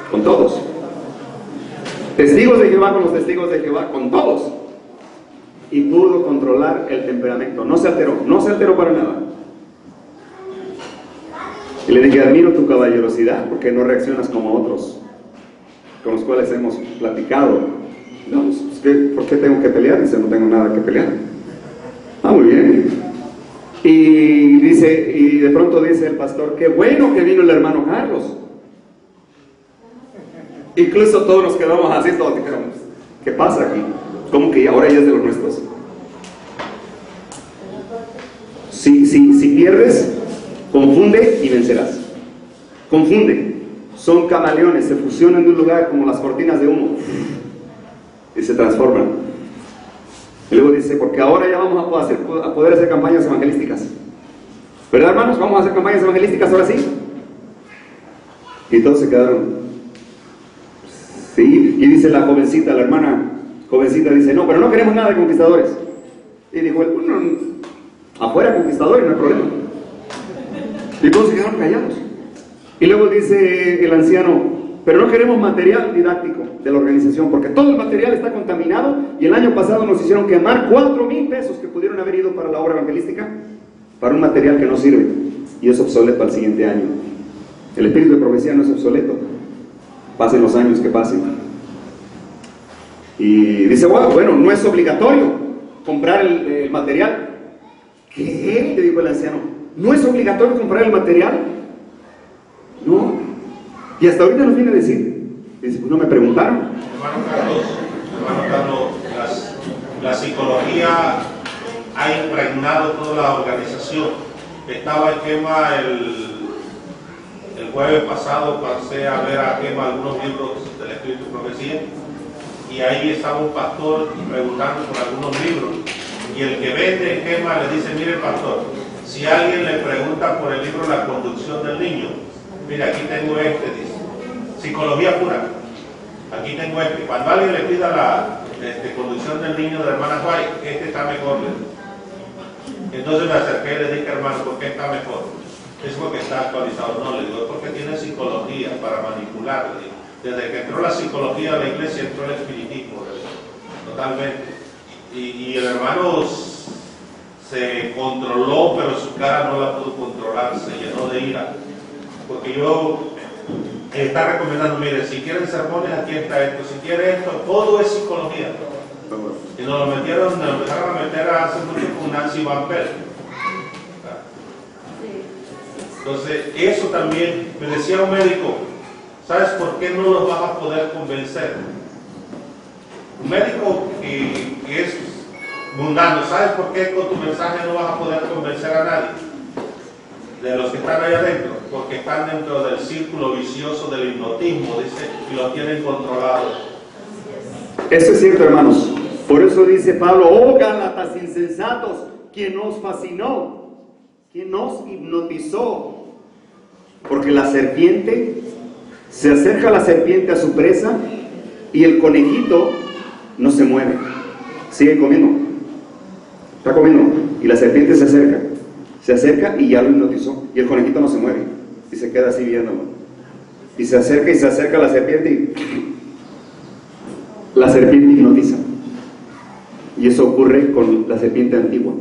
con todos. Testigos de Jehová con los testigos de Jehová, con todos. Y pudo controlar el temperamento, no se alteró para nada. Y le dije: admiro tu caballerosidad, porque no reaccionas como otros con los cuales hemos platicado. No, ¿por qué tengo que pelear? Dice: no tengo nada que pelear. Ah, muy bien. Y de pronto dice el pastor: qué bueno que vino el hermano Carlos. Incluso todos nos quedamos así, todos dijimos: ¿qué pasa aquí? ¿Cómo que ahora ya es de los nuestros? Si pierdes, confunde y vencerás. Confunde. Son camaleones, se fusionan de un lugar como las cortinas de humo y se transforman. Y luego dice: porque ahora ya vamos a poder hacer campañas evangelísticas. ¿Verdad, hermanos? ¿Vamos a hacer campañas evangelísticas ahora sí? Y todos se quedaron. Sí, y dice la jovencita, la hermana jovencita, dice: no, pero no queremos nada de conquistadores. Y dijo: afuera conquistadores, no hay problema. Y todos se quedaron callados. Y luego dice el anciano: pero no queremos material didáctico de la organización, porque todo el material está contaminado, y el año pasado nos hicieron quemar 4,000 pesos que pudieron haber ido para la obra evangelística, para un material que no sirve, y es obsoleto al siguiente año. El espíritu de profecía no es obsoleto, pasen los años que pasen. Y dice: bueno, no es obligatorio comprar el material. ¿Qué? Le dijo el anciano: ¿no es obligatorio comprar el material? No. Y hasta ahorita nos viene a decir. Dice: pues no me preguntaron. Hermano Carlos, la psicología ha impregnado toda la organización. Estaba en Quema el jueves pasado, pasé a ver a Quema algunos libros del Espíritu de Profecía, y ahí estaba un pastor preguntando por algunos libros, y el que vende en Quema le dice: mire, pastor, si alguien le pregunta por el libro La Conducción del Niño, mira, aquí tengo dice, psicología pura, aquí tengo cuando alguien le pida la Conducción del Niño de la hermana White, está mejor. Entonces me acerqué y le dije: hermano, ¿por qué está mejor? Es porque está actualizado. No, le digo: es porque tiene psicología para manipular. Desde que entró la psicología a la iglesia, entró el espiritismo, totalmente. Y el hermano se controló, pero su cara no la pudo controlar, se llenó de ira. Porque yo está recomendando: mire, si quieren sermones, aquí está esto, si quieren esto, todo es psicología. Y nos empezaron a meter hace mucho con Nancy Van Pelt. Entonces, eso también, me decía un médico: ¿sabes por qué no los vas a poder convencer? Un médico que es mundano, ¿sabes por qué con tu mensaje no vas a poder convencer a nadie? De los que están allá adentro, porque están dentro del círculo vicioso del hipnotismo, dice, y lo tienen controlado. Eso es cierto, hermanos. Por eso dice Pablo: oh Gálatas insensatos, quien nos fascinó, quien nos hipnotizó. Porque la serpiente, se acerca la serpiente a su presa, y el conejito no se mueve, sigue comiendo, está comiendo, y la serpiente se acerca y ya lo hipnotizó, y el conejito no se mueve, y se queda así viéndolo, y se acerca la serpiente, y la serpiente hipnotiza. Y eso ocurre con la serpiente antigua.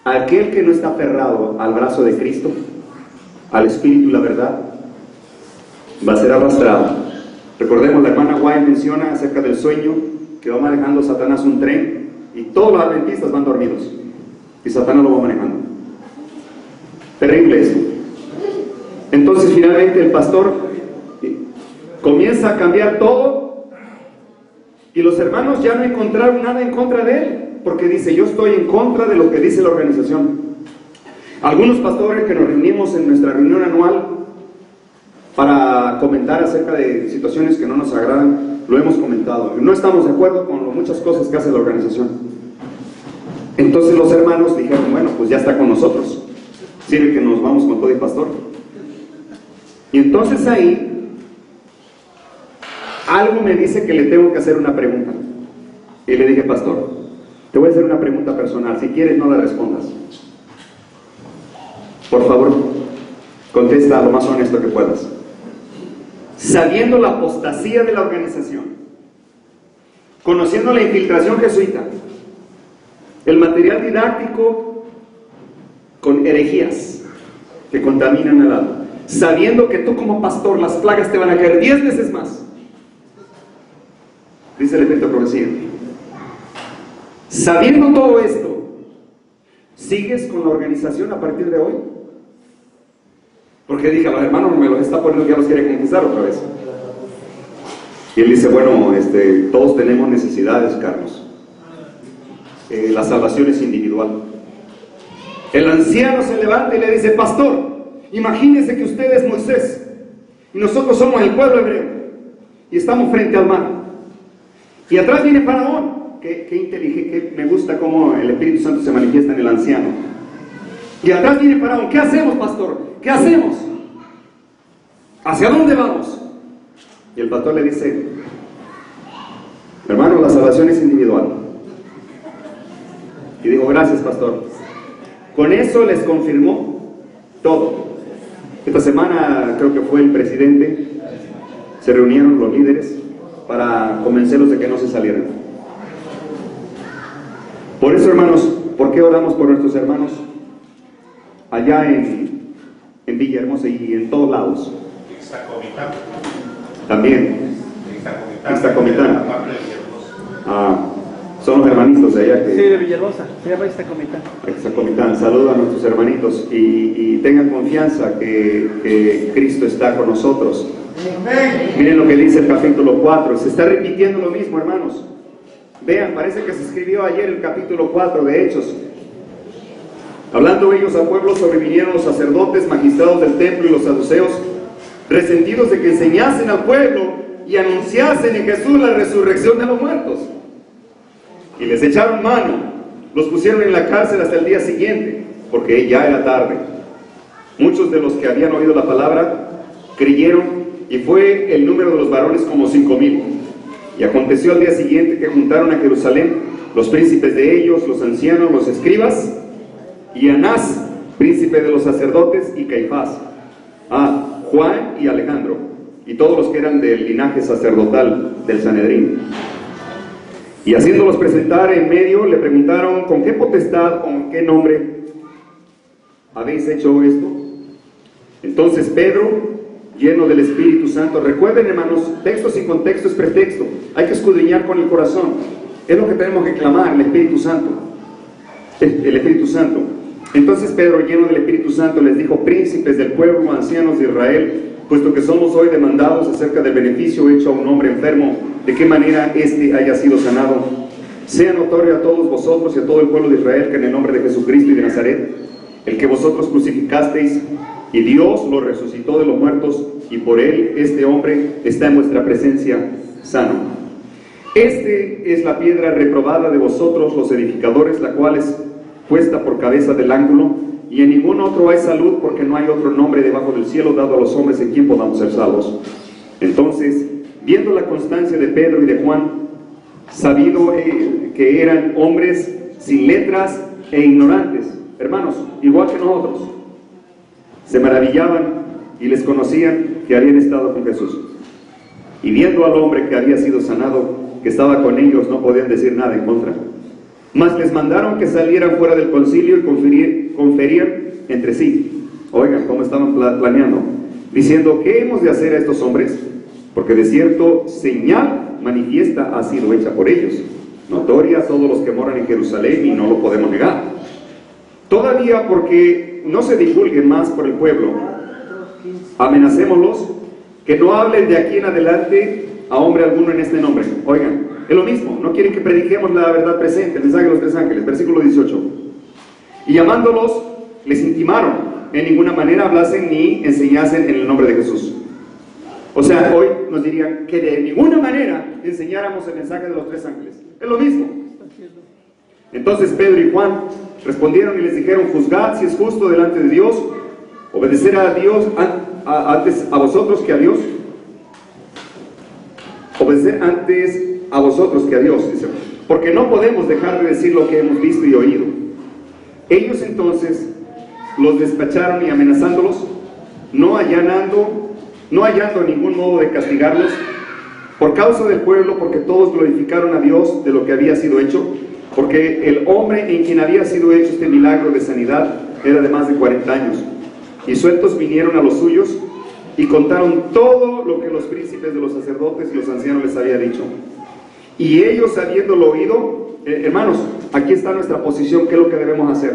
Aquel que no está aferrado al brazo de Cristo, al Espíritu y la verdad, va a ser arrastrado. Recordemos, la hermana White menciona acerca del sueño que va manejando Satanás un tren, y todos los adventistas van dormidos, y Satanás lo va manejando. Terrible eso. Entonces finalmente el pastor comienza a cambiar todo, y los hermanos ya no encontraron nada en contra de él, porque dice: yo estoy en contra de lo que dice la organización. Algunos pastores que nos reunimos en nuestra reunión anual para comentar acerca de situaciones que no nos agradan, lo hemos comentado. No estamos de acuerdo con muchas cosas que hace la organización. Entonces los hermanos dijeron, bueno, pues ya está con nosotros, sirve que nos vamos con todo y pastor. Y entonces ahí algo me dice que le tengo que hacer una pregunta. Y le dije, pastor, te voy a hacer una pregunta personal, si quieres no la respondas. Por favor, contesta lo más honesto que puedas. Sabiendo la apostasía de la organización, conociendo la infiltración jesuita, el material didáctico con herejías que contaminan al alma, sabiendo que tú como pastor las plagas te van a caer 10 veces más, dice el efecto profecía. Sabiendo todo esto, ¿sigues con la organización a partir de hoy? Porque dije, a los hermanos me los está poniendo, ya los quiere conquistar otra vez. Y él dice, bueno, todos tenemos necesidades, Carlos. La salvación es individual. El anciano se levanta y le dice, pastor, imagínese que usted es Moisés y nosotros somos el pueblo hebreo y estamos frente al mar. Y atrás viene Faraón. Qué inteligente, me gusta cómo el Espíritu Santo se manifiesta en el anciano. Y atrás viene Faraón. ¿Qué hacemos, pastor? ¿Qué hacemos? ¿Hacia dónde vamos? Y el pastor le dice, hermano, la salvación es individual. Y digo, gracias, pastor. Con eso les confirmó todo. Esta semana creo que fue el presidente, se reunieron los líderes para convencerlos de que no se salieran. Por eso, hermanos, ¿por qué oramos por nuestros hermanos allá en Villahermosa y en todos lados? Ixtacomitán. También. Ixtacomitán. Son los hermanitos de allá que... Sí, de Villahermosa, se llama Ixtacomitán. Ixtacomitán. Saluda a nuestros hermanitos y tengan confianza que Cristo está con nosotros. Miren lo que dice el capítulo 4, se está repitiendo lo mismo, hermanos. Vean, parece que se escribió ayer el capítulo 4 de Hechos. Hablando ellos al pueblo, sobrevinieron los sacerdotes, magistrados del templo y los saduceos, resentidos de que enseñasen al pueblo y anunciasen en Jesús la resurrección de los muertos. Y les echaron mano, los pusieron en la cárcel hasta el día siguiente, porque ya era tarde. Muchos de los que habían oído la palabra creyeron, y fue el número de los varones como 5,000. Y aconteció al día siguiente que juntaron a Jerusalén los príncipes de ellos, los ancianos, los escribas, y Anás, príncipe de los sacerdotes, y Caifás, Juan y Alejandro, y todos los que eran del linaje sacerdotal del Sanedrín. Y haciéndolos presentar en medio, le preguntaron, ¿con qué potestad, con qué nombre habéis hecho esto? Entonces Pedro, lleno del Espíritu Santo, recuerden, hermanos, texto sin contexto es pretexto, hay que escudriñar con el corazón, es lo que tenemos que clamar, el Espíritu Santo, el Espíritu Santo. Entonces Pedro, lleno del Espíritu Santo, les dijo, príncipes del pueblo, ancianos de Israel, puesto que somos hoy demandados acerca del beneficio hecho a un hombre enfermo, de qué manera éste haya sido sanado, sea notorio a todos vosotros y a todo el pueblo de Israel que en el nombre de Jesucristo y de Nazaret, el que vosotros crucificasteis, y Dios lo resucitó de los muertos, y por él este hombre está en vuestra presencia sano. Este es la piedra reprobada de vosotros los edificadores, la cual es puesta por cabeza del ángulo, y en ningún otro hay salud, porque no hay otro nombre debajo del cielo dado a los hombres en quien podamos ser salvos. Entonces, viendo la constancia de Pedro y de Juan, sabido que eran hombres sin letras e ignorantes, hermanos, igual que nosotros, se maravillaban y les conocían que habían estado con Jesús. Y viendo al hombre que había sido sanado, que estaba con ellos, no podían decir nada en contra. Mas les mandaron que salieran fuera del concilio y conferían entre sí. Oigan, cómo estaban planeando, diciendo, ¿qué hemos de hacer a estos hombres? Porque de cierto señal manifiesta ha sido hecha por ellos, notoria a todos los que moran en Jerusalén, y no lo podemos negar. Todavía, porque no se divulgue más por el pueblo, amenacémoslos que no hablen de aquí en adelante a hombre alguno en este nombre. Oigan, es lo mismo, no quieren que prediquemos la verdad presente, el mensaje de los 3 ángeles, versículo 18. Y llamándolos, les intimaron, en ninguna manera hablasen ni enseñasen en el nombre de Jesús. O sea, hoy nos dirían que de ninguna manera enseñáramos el mensaje de los 3 ángeles. Es lo mismo. Entonces Pedro y Juan respondieron y les dijeron: juzgad si es justo delante de Dios obedecer a Dios antes a vosotros que a Dios. Obedecer antes a vosotros que a Dios, dice, porque no podemos dejar de decir lo que hemos visto y oído. Ellos entonces los despacharon y amenazándolos, no hallando ningún modo de castigarlos por causa del pueblo, porque todos glorificaron a Dios de lo que había sido hecho, porque el hombre en quien había sido hecho este milagro de sanidad era de más de 40 años. Y sueltos vinieron a los suyos y contaron todo lo que los príncipes de los sacerdotes y los ancianos les había dicho. Y ellos, habiéndolo oído, hermanos, aquí está nuestra posición, ¿qué es lo que debemos hacer?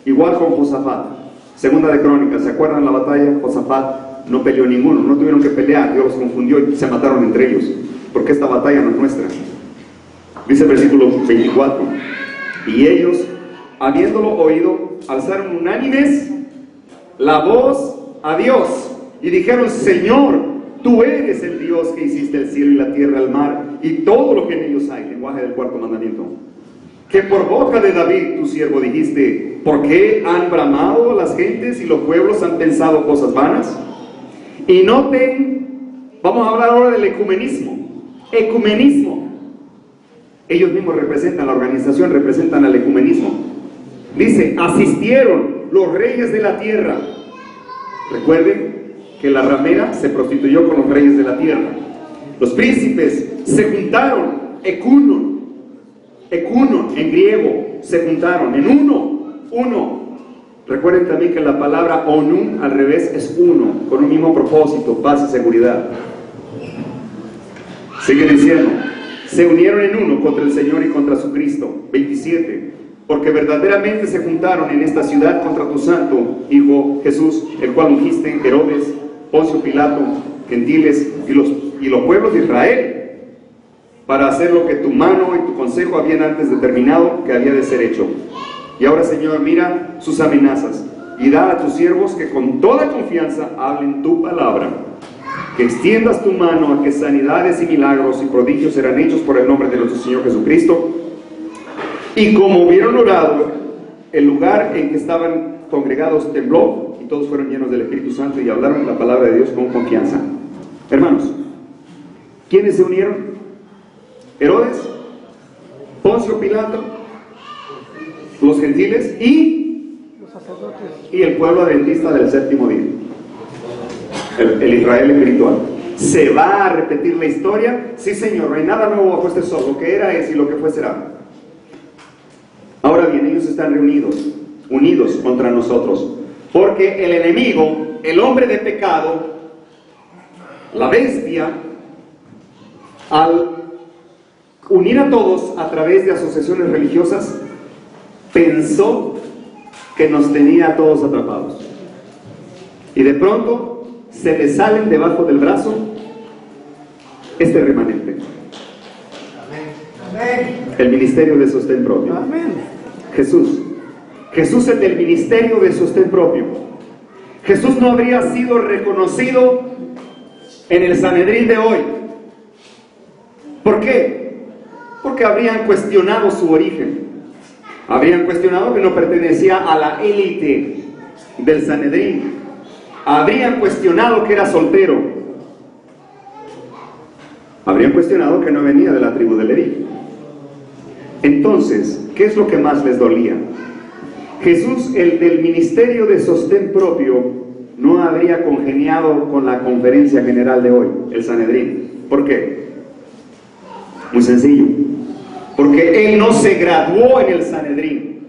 Igual con Josafat, segunda de Crónicas, ¿se acuerdan la batalla? Josafat no peleó ninguno, no tuvieron que pelear, Dios los confundió y se mataron entre ellos, porque esta batalla no es nuestra. Dice el versículo 24, y ellos, habiéndolo oído, alzaron unánimes la voz a Dios y dijeron: Señor, tú eres el Dios que hiciste el cielo y la tierra, el mar y todo lo que en ellos hay. Lenguaje del cuarto mandamiento. Que por boca de David, tu siervo, dijiste: ¿por qué han bramado las gentes y los pueblos han pensado cosas vanas? Y noten, vamos a hablar ahora del ecumenismo. Ecumenismo. Ellos mismos representan, la organización representan al ecumenismo. Dice: asistieron los reyes de la tierra. Recuerden que la ramera se prostituyó con los reyes de la tierra. Los príncipes se juntaron, ekunon en griego, se juntaron en uno. Recuerden también que la palabra onum al revés es uno, con un mismo propósito, paz y seguridad. Sigue diciendo: se unieron en uno contra el Señor y contra su Cristo. 27. Porque verdaderamente se juntaron en esta ciudad contra tu santo Hijo Jesús, el cual ungiste Herodes, Poncio Pilato, gentiles y los pueblos de Israel, para hacer lo que tu mano y tu consejo habían antes determinado que había de ser hecho. Y ahora, Señor, mira sus amenazas y da a tus siervos que con toda confianza hablen tu palabra, que extiendas tu mano a que sanidades y milagros y prodigios serán hechos por el nombre de nuestro Señor Jesucristo. Y como hubieron orado, el lugar en que estaban congregados tembló y todos fueron llenos del Espíritu Santo y hablaron la palabra de Dios con confianza. Hermanos, ¿quiénes se unieron? Herodes, Poncio Pilato, los gentiles y los sacerdotes y el pueblo adventista del séptimo día, el Israel espiritual. ¿Se va a repetir la historia? Sí, Señor, no hay nada nuevo bajo este sol, lo que era es y lo que fue será. Ahora bien, ellos están unidos contra nosotros, porque el enemigo, el hombre de pecado, la bestia, al unir a todos a través de asociaciones religiosas, pensó que nos tenía a todos atrapados. Y de pronto se le salen debajo del brazo este remanente. El ministerio de sostén propio. Jesús es del ministerio de sostén propio. Jesús no habría sido reconocido en el Sanedrín de hoy. ¿Por qué? Porque habrían cuestionado su origen. Habrían cuestionado que no pertenecía a la élite del Sanedrín. Habrían cuestionado que era soltero. Habrían cuestionado que no venía de la tribu de Leví. Entonces, ¿qué es lo que más les dolía? Jesús, el del ministerio de sostén propio, no habría congeniado con la conferencia general de hoy, el Sanedrín. ¿Por qué? Muy sencillo. Porque él no se graduó en el Sanedrín.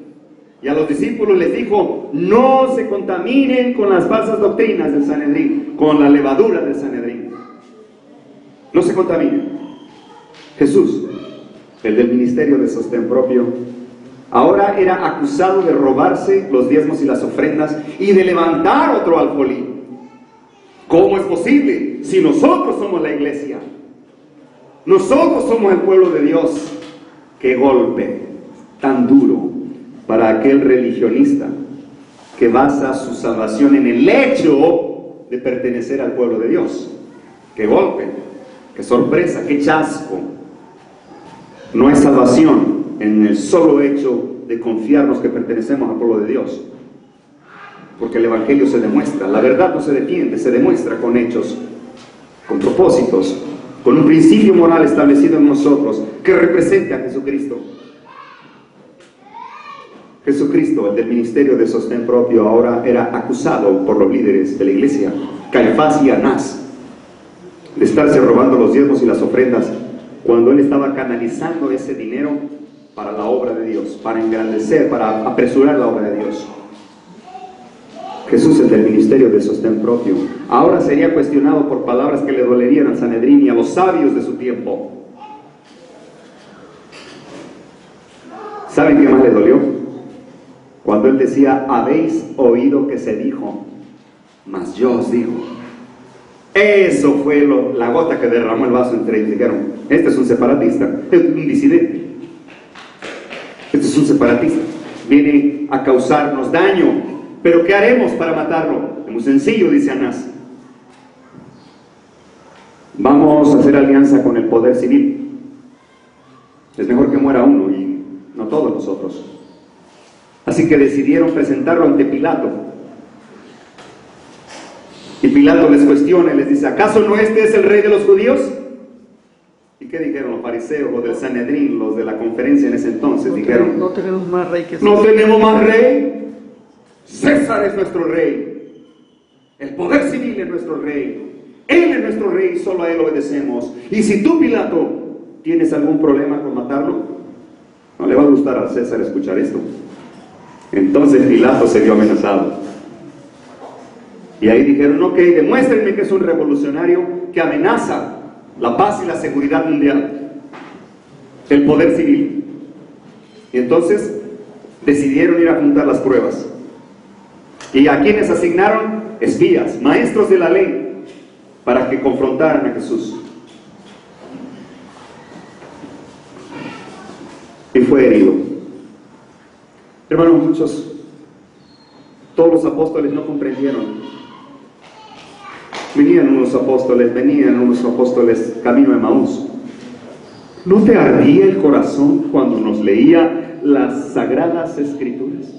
Y a los discípulos les dijo: no se contaminen con las falsas doctrinas del Sanedrín, con la levadura del Sanedrín. No se contaminen. Jesús, el del ministerio de sostén propio, ahora era acusado de robarse los diezmos y las ofrendas y de levantar otro alfolí. ¿Cómo es posible si nosotros somos la iglesia? Nosotros somos el pueblo de Dios. ¡Qué golpe tan duro para aquel religionista que basa su salvación en el hecho de pertenecer al pueblo de Dios! ¡Qué golpe! ¡Qué sorpresa! ¡Qué chasco! No es salvación en el solo hecho de confiarnos que pertenecemos al pueblo de Dios. Porque el Evangelio se demuestra, la verdad no se defiende, se demuestra con hechos, con propósitos, con un principio moral establecido en nosotros que represente a Jesucristo. Jesucristo, el del ministerio de sostén propio, ahora era acusado por los líderes de la iglesia, Caifás y Anás, de estarse robando los diezmos y las ofrendas, cuando él estaba canalizando ese dinero para la obra de Dios, para engrandecer, para apresurar la obra de Dios. Jesús, el del ministerio de sostén propio, ahora sería cuestionado por palabras que le dolerían al Sanedrín y a los sabios de su tiempo. ¿Saben qué más le dolió? Cuando él decía, habéis oído que se dijo, mas yo os digo. Eso fue la gota que derramó el vaso entre ellos. Dijeron, este es un separatista, este es un disidente, este es un separatista, viene a causarnos daño, pero ¿qué haremos para matarlo? Es muy sencillo, dice Anás. Vamos a hacer alianza con el poder civil. Es mejor que muera uno y no todos nosotros. Así que decidieron presentarlo ante Pilato. Y Pilato les cuestiona y les dice, ¿acaso no este es el rey de los judíos? ¿Y qué dijeron los fariseos, los del Sanedrín, los de la conferencia en ese entonces? Dijeron, no tenemos más rey que César. ¿No tenemos más rey? César es nuestro rey. El poder civil es nuestro rey. Él es nuestro rey y solo a él obedecemos. Y si tú, Pilato, tienes algún problema con matarlo, no le va a gustar a César escuchar esto. Entonces Pilato se vio amenazado. Y ahí dijeron, ok, demuéstrenme que es un revolucionario que amenaza la paz y la seguridad mundial, el poder civil. Y entonces decidieron ir a juntar las pruebas. ¿Y a quienes asignaron? Espías, maestros de la ley, para que confrontaran a Jesús. Y fue herido. Hermanos, todos los apóstoles no comprendieron. Venían unos apóstoles camino de Emaús. ¿No te ardía el corazón cuando nos leía las sagradas escrituras?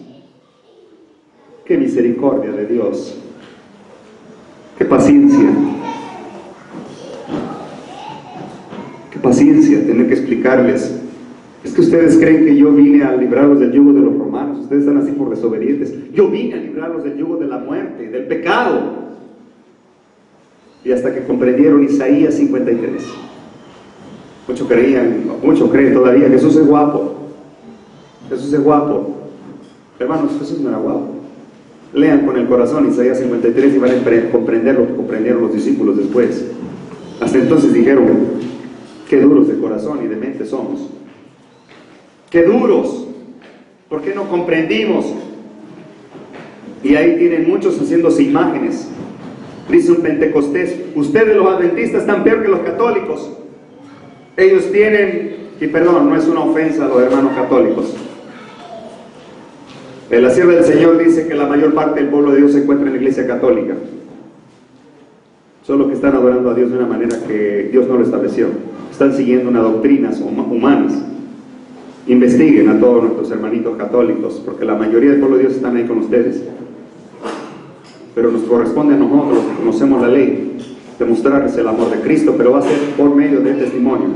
¡Qué misericordia de Dios! ¡Qué paciencia! ¡Qué paciencia tener que explicarles! Es que ustedes creen que yo vine a librarlos del yugo de los romanos. Ustedes están así por desobedientes. Yo vine a librarlos del yugo de la muerte, del pecado. Y hasta que comprendieron Isaías 53. Muchos creen todavía, Jesús es guapo. Jesús es guapo. Hermanos, Jesús no era guapo. Lean con el corazón Isaías 53 y van a comprender lo que comprendieron los discípulos después. Hasta entonces dijeron, qué duros de corazón y de mente somos. ¡Qué duros! ¿Por qué no comprendimos? Y ahí tienen muchos haciéndose imágenes. Dice un pentecostés, ustedes los adventistas están peor que los católicos. Ellos tienen, y perdón, no es una ofensa a los hermanos católicos. La sierva del Señor dice que la mayor parte del pueblo de Dios se encuentra en la iglesia católica. Solo que están adorando a Dios de una manera que Dios no lo estableció. Están siguiendo unas doctrinas humanas. Investiguen a todos nuestros hermanitos católicos, porque la mayoría del pueblo de Dios están ahí con ustedes. Pero nos corresponde a nosotros, los que conocemos la ley, demostrarles el amor de Cristo, pero va a ser por medio del testimonio.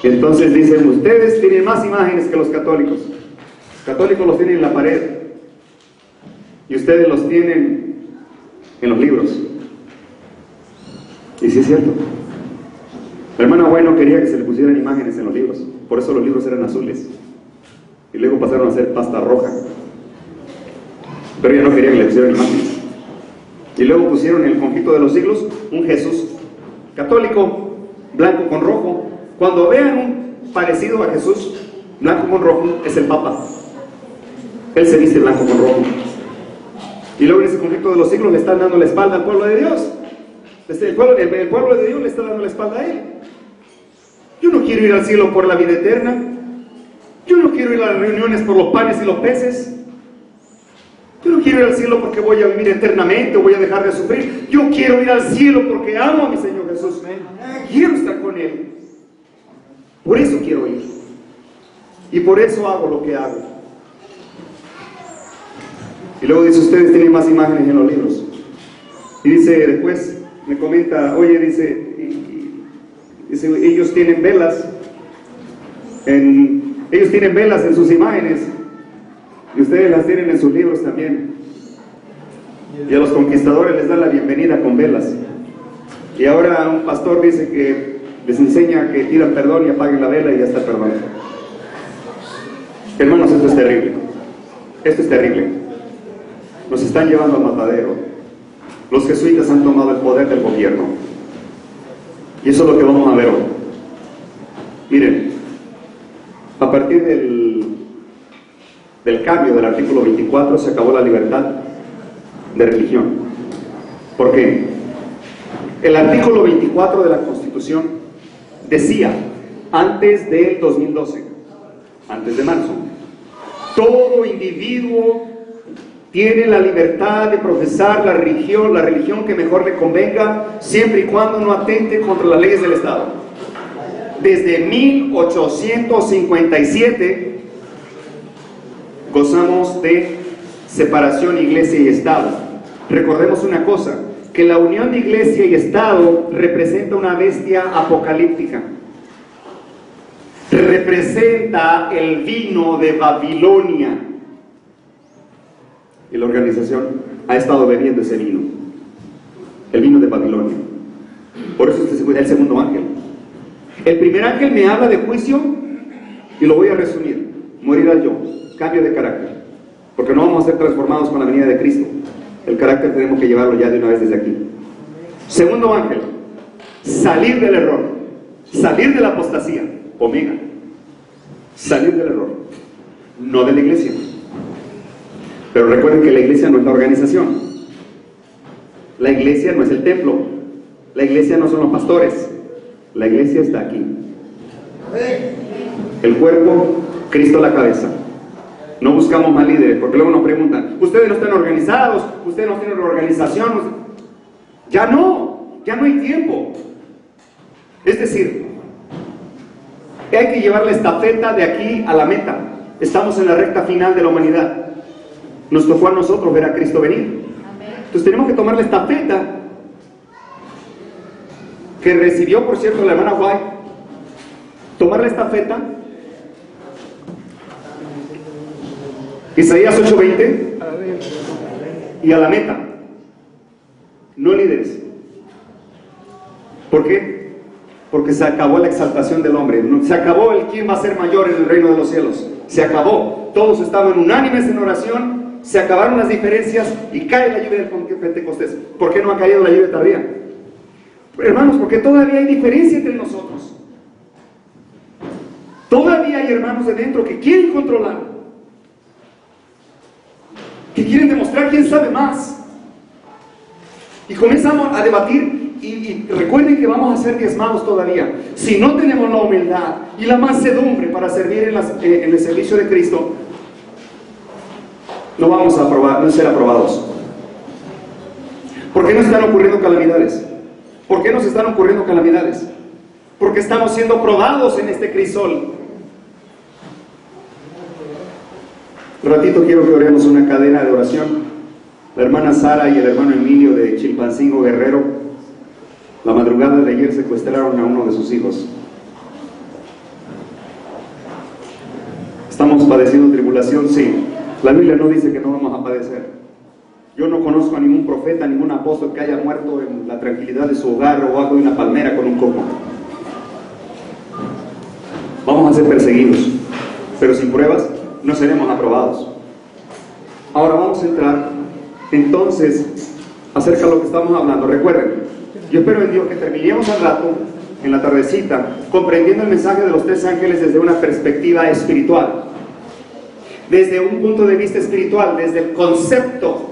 Entonces dicen, ustedes tienen más imágenes que los católicos. Los católicos los tienen en la pared y ustedes los tienen en los libros. Y sí es cierto. La hermana Bueno quería que se le pusieran imágenes en los libros, por eso los libros eran azules y luego pasaron a ser pasta roja, pero ella no quería que le pusieran imágenes. Y luego pusieron en el conflicto de los siglos un Jesús católico, blanco con rojo. Cuando vean un parecido a Jesús blanco con rojo, es el Papa. Él se viste blanco con rojo. Y luego en ese conflicto de los siglos le están dando la espalda al pueblo de Dios. El pueblo de Dios le está dando la espalda a él. Yo no quiero ir al cielo por la vida eterna. Yo no quiero ir a las reuniones por los panes y los peces. Yo no quiero ir al cielo porque voy a vivir eternamente o voy a dejar de sufrir. Yo quiero ir al cielo porque amo a mi Señor Jesús. Quiero estar con Él. Por eso quiero ir. Y por eso hago lo que hago. Y luego dice, ustedes tienen más imágenes en los libros. Y dice, después me comenta, oye, dice, ellos tienen velas en sus imágenes y ustedes las tienen en sus libros también. Y a los conquistadores les dan la bienvenida con velas. Y ahora un pastor dice que les enseña que pidan perdón y apaguen la vela y ya está el perdón. Hermanos, esto es terrible. Esto es terrible. Nos están llevando al matadero. Los jesuitas han tomado el poder del gobierno. Y eso es lo que vamos a ver hoy. Miren, a partir del cambio del artículo 24 se acabó la libertad de religión. ¿Por qué? El artículo 24 de la Constitución decía, antes del 2012, antes de marzo, todo individuo tiene la libertad de profesar la religión que mejor le convenga, siempre y cuando no atente contra las leyes del Estado. Desde 1857 gozamos de separación iglesia y Estado. Recordemos una cosa, que la unión de iglesia y Estado representa una bestia apocalíptica. Representa el vino de Babilonia. Y la organización ha estado bebiendo ese vino, el vino de Babilonia. Por eso este es el segundo ángel. El primer ángel me habla de juicio, y lo voy a resumir: morir al yo, cambio de carácter, porque no vamos a ser transformados con la venida de Cristo. El carácter tenemos que llevarlo ya de una vez desde aquí. Segundo ángel, salir del error, salir de la apostasía, omega, salir del error, no de la iglesia. Pero recuerden que la iglesia no es la organización, la iglesia no es el templo, la iglesia no son los pastores, la iglesia está aquí. El cuerpo, Cristo la cabeza. No buscamos más líderes, porque luego nos preguntan, ustedes no están organizados, ustedes no tienen organización. Ya no hay tiempo. Es decir, hay que llevar la estafeta de aquí a la meta. Estamos en la recta final de la humanidad. Nos tocó a nosotros ver a Cristo venir. Entonces tenemos que tomar la estafeta que recibió, por cierto, la hermana White. Tomar la estafeta. Isaías 8:20 y a la meta, no líderes. ¿Por qué? Porque se acabó la exaltación del hombre, se acabó el quién va a ser mayor en el reino de los cielos, se acabó. Todos estaban unánimes en oración, se acabaron las diferencias y cae la lluvia del Pentecostés. ¿Por qué no ha caído la lluvia tardía? Hermanos, porque todavía hay diferencia entre nosotros. Todavía hay hermanos de dentro que quieren controlar, que quieren demostrar quién sabe más. Y comenzamos a debatir y recuerden que vamos a ser diezmados todavía. Si no tenemos la humildad y la mansedumbre para servir en el servicio de Cristo, no vamos a ser aprobados. ¿Por qué nos están ocurriendo calamidades? ¿Por qué nos están ocurriendo calamidades? Porque estamos siendo probados en este crisol. Un ratito quiero que oremos una cadena de oración. La hermana Sara y el hermano Emilio de Chilpancingo, Guerrero, la madrugada de ayer secuestraron a uno de sus hijos. ¿Estamos padeciendo tribulación? Sí. La Biblia no dice que no vamos a padecer. Yo no conozco a ningún profeta, ningún apóstol que haya muerto en la tranquilidad de su hogar o bajo de una palmera con un coco. Vamos a ser perseguidos, pero sin pruebas no seremos aprobados. Ahora vamos a entrar entonces acerca de lo que estamos hablando. Recuerden, yo espero en Dios que terminemos al rato, en la tardecita, comprendiendo el mensaje de los tres ángeles desde una perspectiva espiritual, desde un punto de vista espiritual, desde el concepto.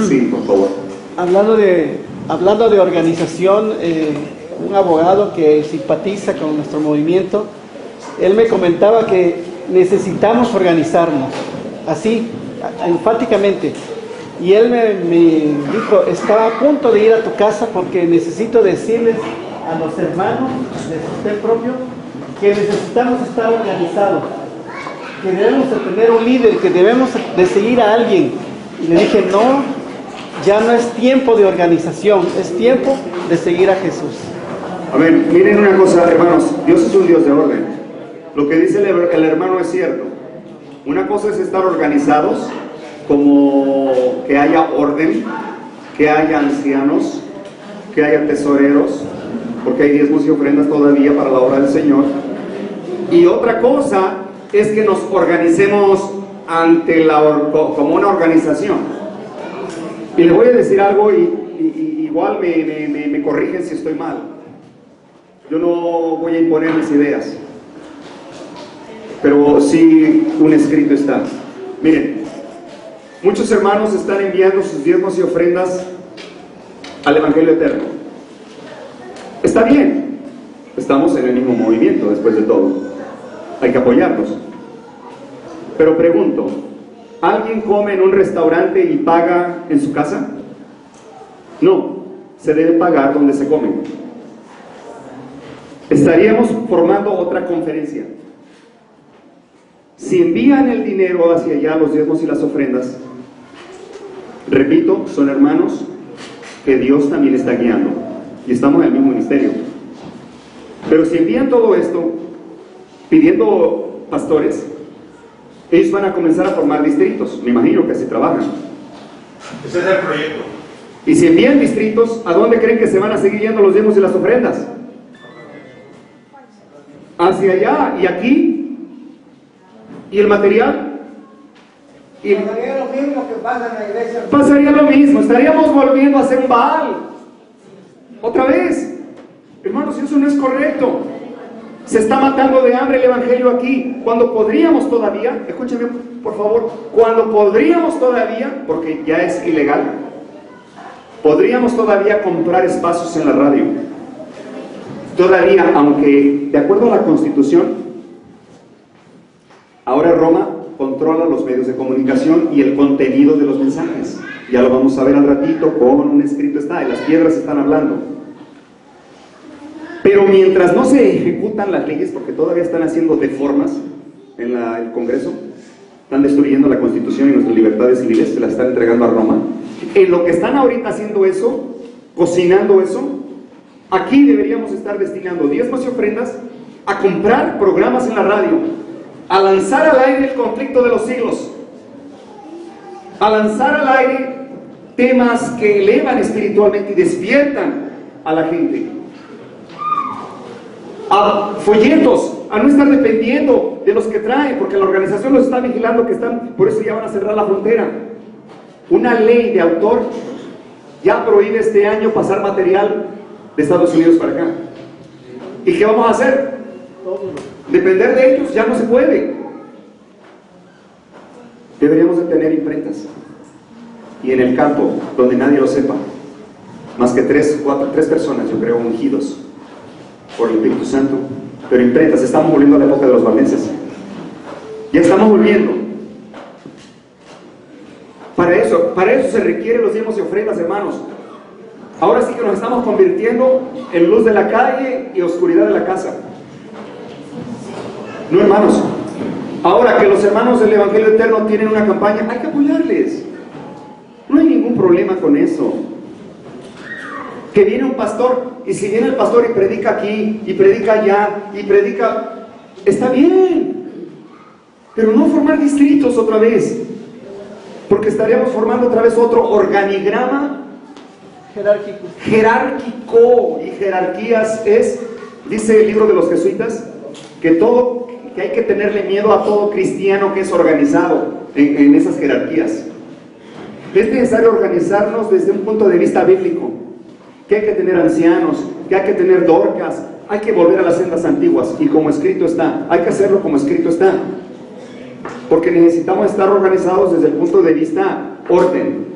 Sí, por favor. Hablando de organización, un abogado que simpatiza con nuestro movimiento, él me comentaba que necesitamos organizarnos, así, enfáticamente. y él me dijo, estaba a punto de ir a tu casa porque necesito decirles a los hermanos de usted propio que necesitamos estar organizados, que debemos de tener un líder, que debemos de seguir a alguien. Y le dije, no, ya no es tiempo de organización, es tiempo de seguir a Jesús. A ver, miren una cosa, hermanos, Dios es un Dios de orden. Lo que dice el hermano es cierto. Una cosa es estar organizados, como que haya orden, que haya ancianos, que haya tesoreros, porque hay diezmos y ofrendas todavía para la obra del Señor. Y otra cosa es que nos organicemos como una organización. Y les voy a decir algo y igual me corrigen si estoy mal. Yo no voy a imponer mis ideas, pero sí un escrito está. Miren, muchos hermanos están enviando sus diezmos y ofrendas al Evangelio Eterno. Está bien, estamos en el mismo movimiento después de todo, hay que apoyarlos. Pero pregunto, ¿alguien come en un restaurante y paga en su casa? No, se debe pagar donde se come. Estaríamos formando otra conferencia. Si envían el dinero hacia allá, los diezmos y las ofrendas, repito, son hermanos que Dios también está guiando y estamos en el mismo ministerio. Pero si envían todo esto pidiendo pastores, ellos van a comenzar a formar distritos. Me imagino que así trabajan. Ese es el proyecto. Y si envían distritos, ¿a dónde creen que se van a seguir yendo los diezmos y las ofrendas? Hacia allá y aquí. ¿Y el material? Y pasaría lo mismo que pasa en la iglesia. Pasaría lo mismo, estaríamos volviendo a hacer un Baal. Otra vez. Hermanos, eso no es correcto. Se está matando de hambre el evangelio aquí, cuando podríamos todavía, escúchenme por favor, cuando podríamos todavía, porque ya es ilegal, podríamos todavía comprar espacios en la radio. Todavía, aunque de acuerdo a la Constitución, ahora Roma controla los medios de comunicación y el contenido de los mensajes. Ya lo vamos a ver al ratito, con un escrito está, y las piedras están hablando. Pero mientras no se ejecutan las leyes, porque todavía están haciendo deformas en el Congreso, están destruyendo la Constitución y nuestras libertades civiles, se las están entregando a Roma. En lo que están ahorita haciendo eso, cocinando eso, aquí deberíamos estar destinando diezmos y ofrendas a comprar programas en la radio, a lanzar al aire el conflicto de los siglos, a lanzar al aire temas que elevan espiritualmente y despiertan a la gente, a folletos, a no estar dependiendo de los que traen, porque la organización los está vigilando, que están, por eso ya van a cerrar la frontera. Una ley de autor ya prohíbe este año pasar material de Estados Unidos para acá. ¿Y qué vamos a hacer? Depender de ellos ya no se puede. Deberíamos de tener imprentas, y en el campo, donde nadie lo sepa, más que tres personas, yo creo, ungidos por el Espíritu Santo, pero imprentas. Estamos volviendo a la época de los valdenses. Ya estamos volviendo. Para eso se requieren los diezmos y ofrendas, hermanos. Ahora sí que nos estamos convirtiendo en luz de la calle y oscuridad de la casa. No, hermanos. Ahora que los hermanos del Evangelio Eterno tienen una campaña, hay que apoyarles. No hay ningún problema con eso. Que viene un pastor, y si viene el pastor y predica aquí, y predica allá, y predica, está bien, pero no formar distritos otra vez, porque estaríamos formando otra vez otro organigrama jerárquico, y jerarquías es, dice el libro de los jesuitas, que hay que tenerle miedo a todo cristiano que es organizado en esas jerarquías. Es necesario organizarnos desde un punto de vista bíblico, que hay que tener ancianos, que hay que tener dorcas, hay que volver a las sendas antiguas, y como escrito está, hay que hacerlo como escrito está, porque necesitamos estar organizados desde el punto de vista orden,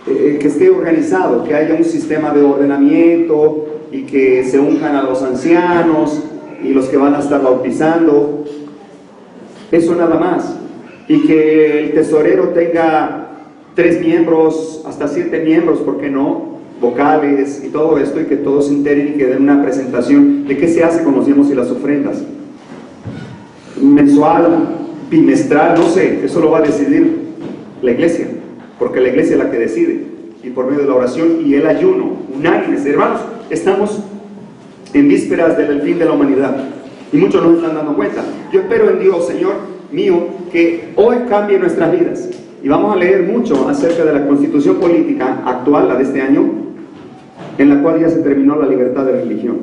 que esté organizado, que haya un sistema de ordenamiento, y que se unjan a los ancianos, y los que van a estar bautizando, eso nada más, y que el tesorero tenga 3 miembros, hasta 7 miembros, ¿por qué no? Vocales y todo esto, y que todos se enteren y que den una presentación de qué se hace con los diezmos y las ofrendas. Mensual, bimestral, no sé, eso lo va a decidir la iglesia, porque la iglesia es la que decide, y por medio de la oración y el ayuno, unánimes. Hermanos, estamos en vísperas del fin de la humanidad, y muchos no están dando cuenta. Yo espero en Dios, Señor mío, que hoy cambie nuestras vidas, y vamos a leer mucho acerca de la constitución política actual, la de este año, en la cual ya se terminó la libertad de religión.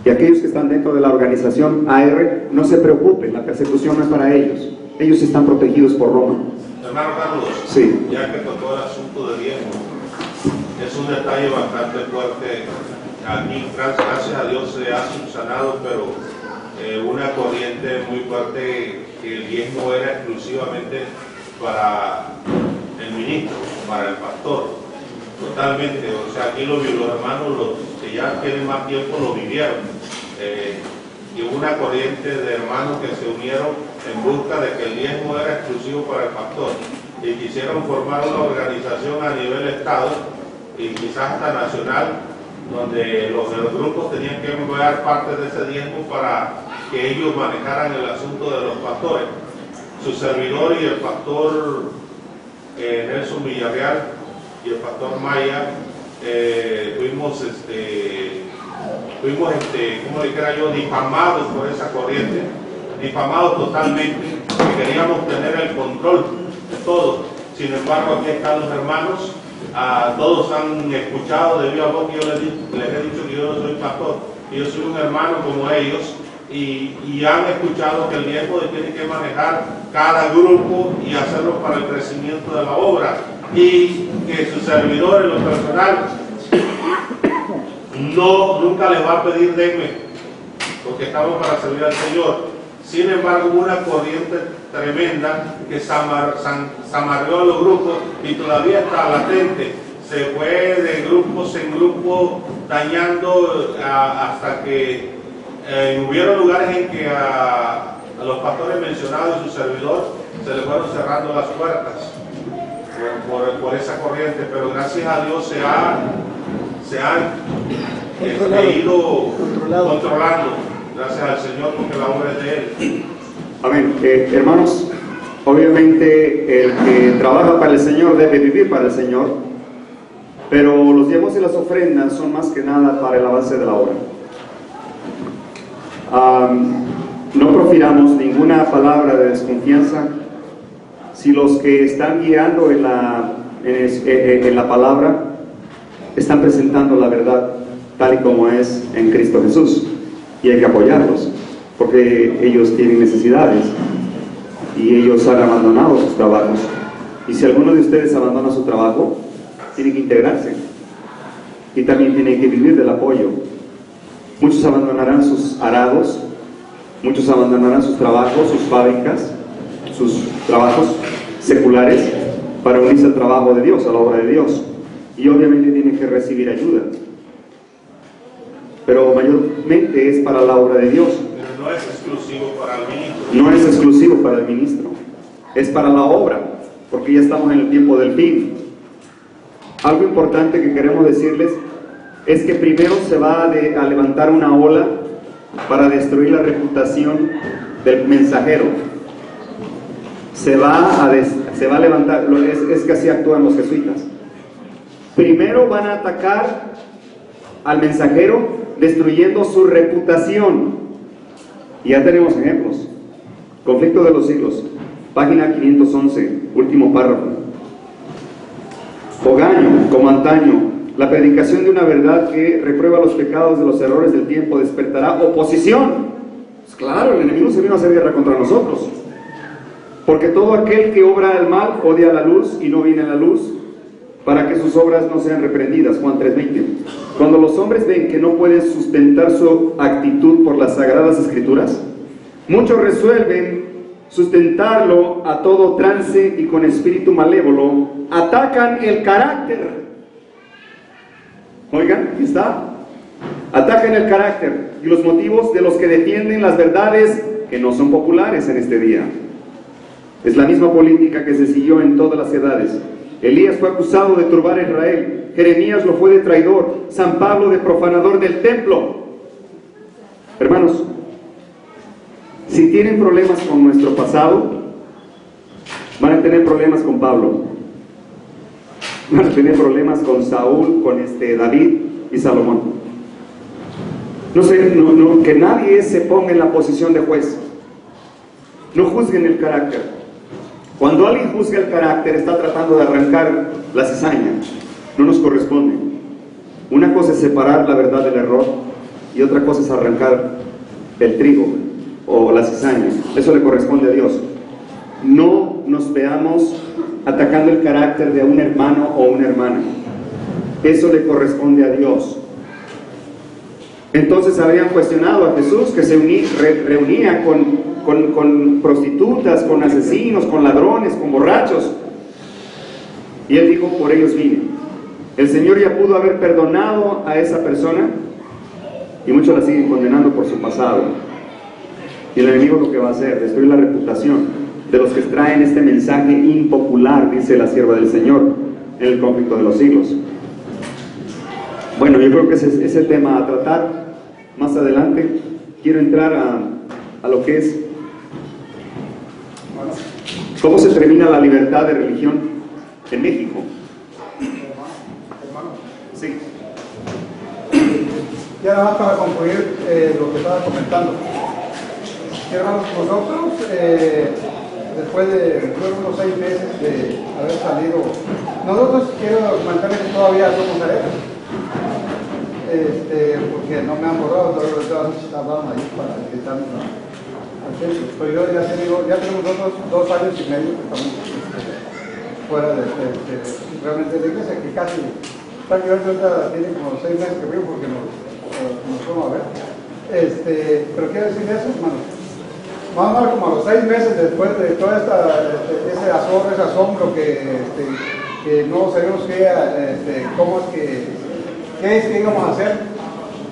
Y aquellos que están dentro de la organización AR, no se preocupen, la persecución no es para ellos. Ellos están protegidos por Roma. Hermano Carlos, sí, ya que tocó el asunto de diezmo, es un detalle bastante fuerte. Aquí, gracias a Dios, se ha subsanado, pero una corriente muy fuerte que el diezmo era exclusivamente para el ministro, para el pastor. Totalmente, o sea, aquí los hermanos, los que ya tienen más tiempo, lo vivieron. Y hubo una corriente de hermanos que se unieron en busca de que el diezmo era exclusivo para el pastor, y quisieron formar una organización a nivel estado y quizás hasta nacional, donde los grupos tenían que enviar parte de ese diezmo para que ellos manejaran el asunto de los pastores. Su servidor y el pastor Nelson Villarreal y el pastor Maya fuimos como dijera yo, difamados por esa corriente, difamados totalmente, que queríamos tener el control de todo. Sin embargo, aquí están los hermanos, todos han escuchado de viva voz que yo les he dicho que yo no soy pastor, y yo soy un hermano como ellos, y han escuchado que el diezmo tiene que manejar cada grupo y hacerlo para el crecimiento de la obra, y que su servidor en lo personal nunca les va a pedir denme, porque estamos para servir al Señor. Sin embargo, hubo una corriente tremenda que se amarró a los grupos y todavía está latente. Se fue de grupos en grupos dañando hasta que hubieron lugares en que a los pastores mencionados y su servidor se les fueron cerrando las puertas por esa corriente, pero gracias a Dios se han ido controlando, gracias al Señor, porque la obra es de Él. Amén. Hermanos, obviamente el que trabaja para el Señor debe vivir para el Señor, pero los diezmos y las ofrendas son más que nada para el avance de la obra. No profiramos ninguna palabra de desconfianza. Si los que están guiando en la palabra están presentando la verdad tal y como es en Cristo Jesús, y hay que apoyarlos, porque ellos tienen necesidades y ellos han abandonado sus trabajos, y si alguno de ustedes abandona su trabajo, tiene que integrarse y también tiene que vivir del apoyo. Muchos abandonarán sus arados, muchos abandonarán sus trabajos, sus fábricas, sus trabajos seculares para unirse al trabajo de Dios, a la obra de Dios, y obviamente tienen que recibir ayuda, pero mayormente es para la obra de Dios. Pero no es exclusivo para el ministro. No es exclusivo para el ministro, es para la obra, porque ya estamos en el tiempo del fin. Algo importante que queremos decirles es que primero se va a levantar una ola para destruir la reputación del mensajero. Se va a levantar, es que así actúan los jesuitas. Primero van a atacar al mensajero destruyendo su reputación. Y ya tenemos ejemplos. Conflicto de los siglos, página 511, último párrafo. Hogaño, como antaño, la predicación de una verdad que reprueba los pecados de los errores del tiempo despertará oposición. Pues claro, el enemigo se vino a hacer guerra contra nosotros. Porque todo aquel que obra el mal odia la luz y no viene a la luz, para que sus obras no sean reprendidas. Juan 3:20. Cuando los hombres ven que no pueden sustentar su actitud por las sagradas escrituras, muchos resuelven sustentarlo a todo trance y con espíritu malévolo atacan el carácter. Oigan, aquí está. Atacan el carácter y los motivos de los que defienden las verdades que no son populares en este día. Es la misma política que se siguió en todas las edades. Elías fue acusado de turbar a Israel, Jeremías lo fue de traidor, San Pablo de profanador del templo. Hermanos, si tienen problemas con nuestro pasado, van a tener problemas con Pablo, van a tener problemas con Saúl, con David y Salomón. Que nadie se ponga en la posición de juez. No juzguen el carácter. Cuando alguien juzga el carácter, está tratando de arrancar la cizaña. No nos corresponde. Una cosa es separar la verdad del error y otra cosa es arrancar el trigo o la cizaña. Eso le corresponde a Dios. No nos veamos atacando el carácter de un hermano o una hermana. Eso le corresponde a Dios. Entonces habrían cuestionado a Jesús, que se reunía con prostitutas, con asesinos, con ladrones, con borrachos. Y él dijo, por ellos vine. El Señor ya pudo haber perdonado a esa persona y muchos la siguen condenando por su pasado. Y el enemigo lo que va a hacer, destruir la reputación de los que traen este mensaje impopular, dice la sierva del Señor, en el conflicto de los siglos. Bueno, yo creo que ese es el tema a tratar. Más adelante quiero entrar a lo que es cómo se termina la libertad de religión en México. Sí. Ya nada más para concluir lo que estaba comentando. Hermanos, nosotros, después de unos 6 meses de haber salido, nosotros quiero comentarles que todavía somos herejes. Porque no me han borrado, todos los hablaron ahí para quitarnos al texto. Pero yo ya tenemos nosotros 2 años y medio que estamos fuera realmente de la iglesia, que casi prácticamente tiene como 6 meses que vivo porque nos fuimos a ver. Pero quiero decir eso, hermanos. Vamos a ver como a los 6 meses después de todo ese asombro que no sabemos cómo es que ¿qué es que íbamos a hacer?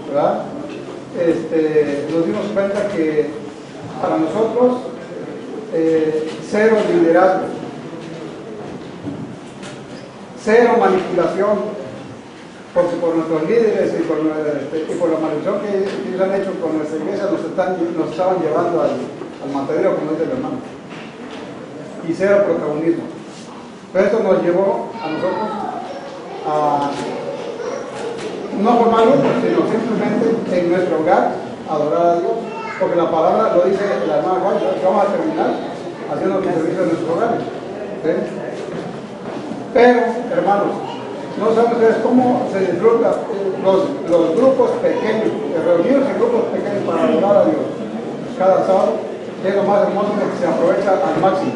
¿Verdad? Nos dimos cuenta que para nosotros cero liderazgo, cero manipulación, porque por nuestros líderes y por la maldición que ellos han hecho con nuestra iglesia nos estaban llevando al matadero, como dice el hermano, y cero protagonismo. Pero esto nos llevó a nosotros a no formarlo, sino simplemente en nuestro hogar adorar a Dios, porque la palabra lo dice la hermana Juan, que vamos a terminar haciendo el servicio en nuestros hogares. ¿Sí? Pero, hermanos, no saben ustedes cómo se disfruta los grupos pequeños, reunidos en grupos pequeños para adorar a Dios cada sábado, es lo más hermoso porque se aprovecha al máximo.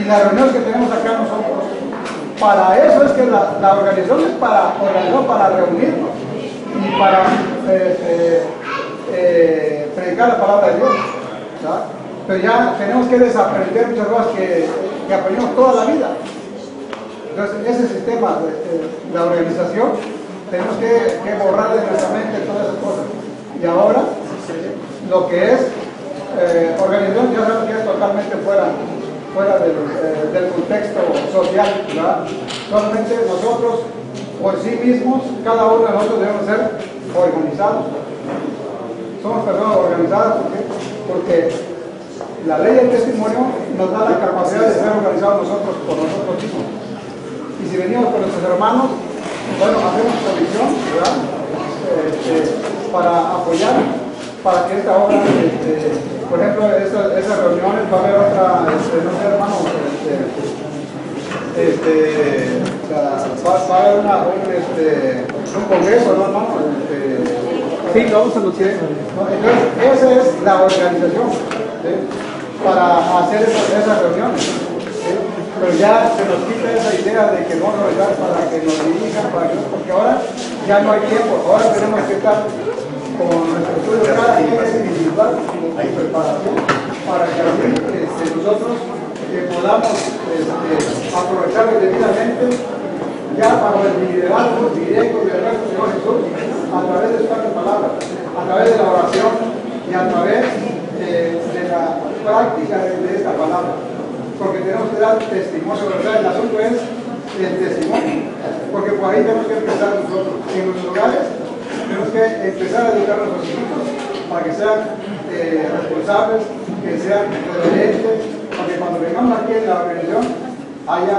Y la reunión que tenemos acá nosotros, para eso es que la organización es para reunirnos y para predicar la palabra de Dios, ¿sabes? Pero ya tenemos que desaprender muchas cosas que aprendimos toda la vida. Entonces ese sistema de la organización tenemos que borrar de nuestra mente todas esas cosas. Y ahora lo que es organización ya sabemos que es totalmente fuera del contexto social, ¿verdad? Solamente nosotros, por sí mismos, cada uno de nosotros debemos ser organizados. Somos personas organizadas, ¿por qué? Porque la ley del testimonio nos da la capacidad de ser organizados nosotros por nosotros mismos. Y si venimos con nuestros hermanos, bueno, hacemos provisión, ¿verdad? Para apoyar, para que esta obra, por ejemplo, esas reuniones, va a haber otra, no sé, hermano, va a haber un congreso, ¿no, hermano? Sí, lo vamos a anunciar. Entonces, esa es la organización, ¿sí? Para hacer esas reuniones, ¿sí? Pero ya se nos quita esa idea de que no organizar para que nos dirijan, porque ahora ya no hay tiempo, ahora tenemos que estar con nuestro estudio cada quien es individual y preparación para que así nosotros podamos aprovechar debidamente ya bajo el liderazgo directo del nuestro Señor Jesús a través de esta palabra, a través de la oración y a través de la práctica de esta palabra. tenemos que dar testimonio, ¿verdad? El asunto es el testimonio, porque por ahí tenemos que empezar nosotros, en los hogares, tenemos que empezar a educar a nuestros hijos para que sean responsables, que sean obedientes, para que cuando vengamos aquí en la organización haya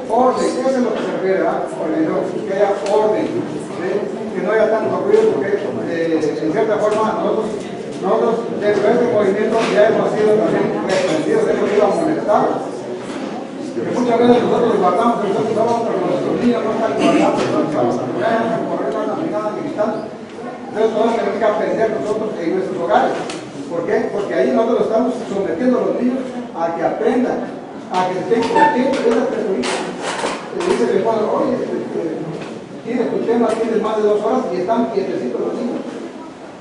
orden. ¿Qué es lo que se refiere a organización? Que haya orden, ¿sí? Que no haya tanto ruido, porque en cierta forma nosotros dentro de este movimiento ya hemos sido también reprendidos, hemos sido amonestados. Porque muchas veces nosotros guardamos, nosotros somos, pero nuestros niños no están guardados, no vamos a correr, no están gritando. Entonces todos tenemos que aprender nosotros en nuestros hogares. ¿Por qué? Porque ahí nosotros estamos sometiendo a los niños a que aprendan, a que estén contentos. Esa pregunta. Le dice mi padre, oye, tienes tu tema, tienes más de 2 horas y están quietecitos los niños.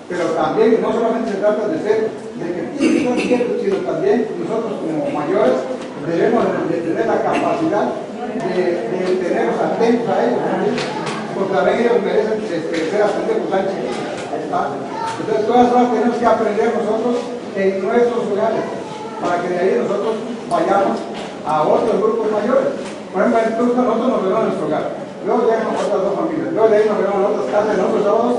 Pero también no solamente se trata de que tienen que estar quietos, sino también nosotros como mayores debemos de tener la capacidad de tenerlos atentos a ellos, porque también ellos merecen ser atendidos antes. Entonces todas las cosas tenemos que aprender nosotros en nuestros hogares, para que de ahí nosotros vayamos a otros grupos mayores. Por ejemplo, nosotros nos vemos en nuestro hogar, luego llegan otras 2 familias, luego de ahí nos vemos en otras casas, en otros sábados,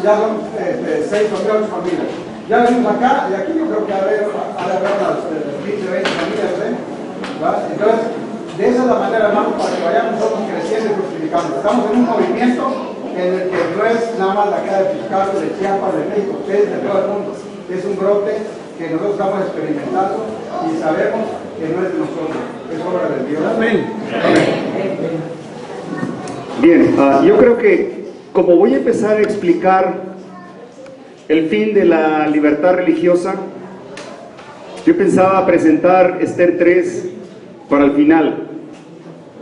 ya son 6 o 8 familias. Ya venimos acá, y aquí yo creo que ha de haber unas 15 o 20 familias, ¿eh? Entonces, de esa es la manera, hermano, para que vayamos nosotros creciendo y fructificando. Estamos en un movimiento en el que no es nada más la cara de Fiscal, de Chiapas, de México, es de todo el mundo. Es un brote que nosotros estamos experimentando y sabemos que no es de nosotros, es obra de Dios. Amén. Bien, yo creo que como voy a empezar a explicar el fin de la libertad religiosa, yo pensaba presentar Esther 3 para el final,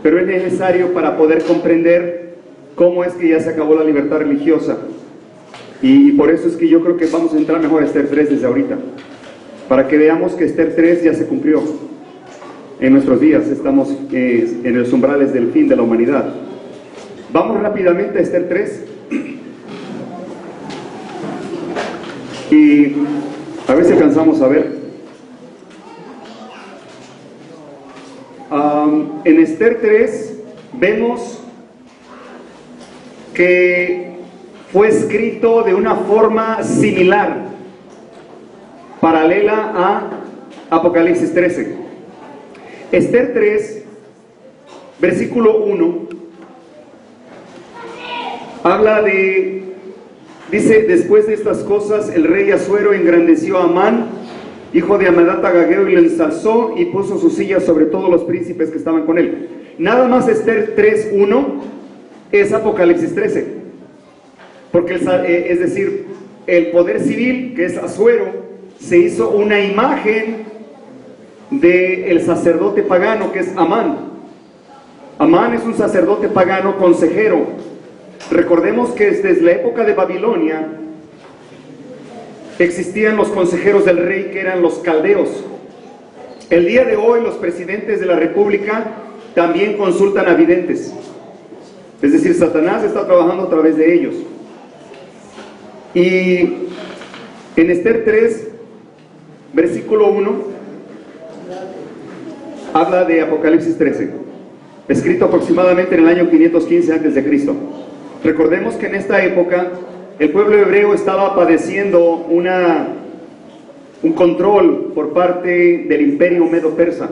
pero es necesario para poder comprender cómo es que ya se acabó la libertad religiosa, y por eso es que yo creo que vamos a entrar mejor a Esther 3 desde ahorita, para que veamos que Esther 3 ya se cumplió en nuestros días. Estamos en los umbrales del fin de la humanidad. Vamos rápidamente a Esther 3 y a ver si alcanzamos a ver. En Esther 3 vemos que fue escrito de una forma similar, paralela a Apocalipsis 13. Esther 3, versículo 1, habla dice, después de estas cosas, el rey Asuero engrandeció a Amán, hijo de Amedata Agageo, y le ensalzó y puso su silla sobre todos los príncipes que estaban con él. Nada más Esther 3.1 es Apocalipsis 13, porque es decir, el poder civil, que es Asuero, se hizo una imagen del sacerdote pagano, que es Amán. Amán es un sacerdote pagano consejero. Recordemos que desde la época de Babilonia existían los consejeros del rey, que eran los caldeos. El día de hoy los presidentes de la república también consultan a videntes, es decir, Satanás está trabajando a través de ellos. Y en Esther 3, versículo 1, habla de Apocalipsis 13, escrito aproximadamente en el año 515 a.C. Recordemos que en esta época el pueblo hebreo estaba padeciendo un control por parte del imperio medo-persa.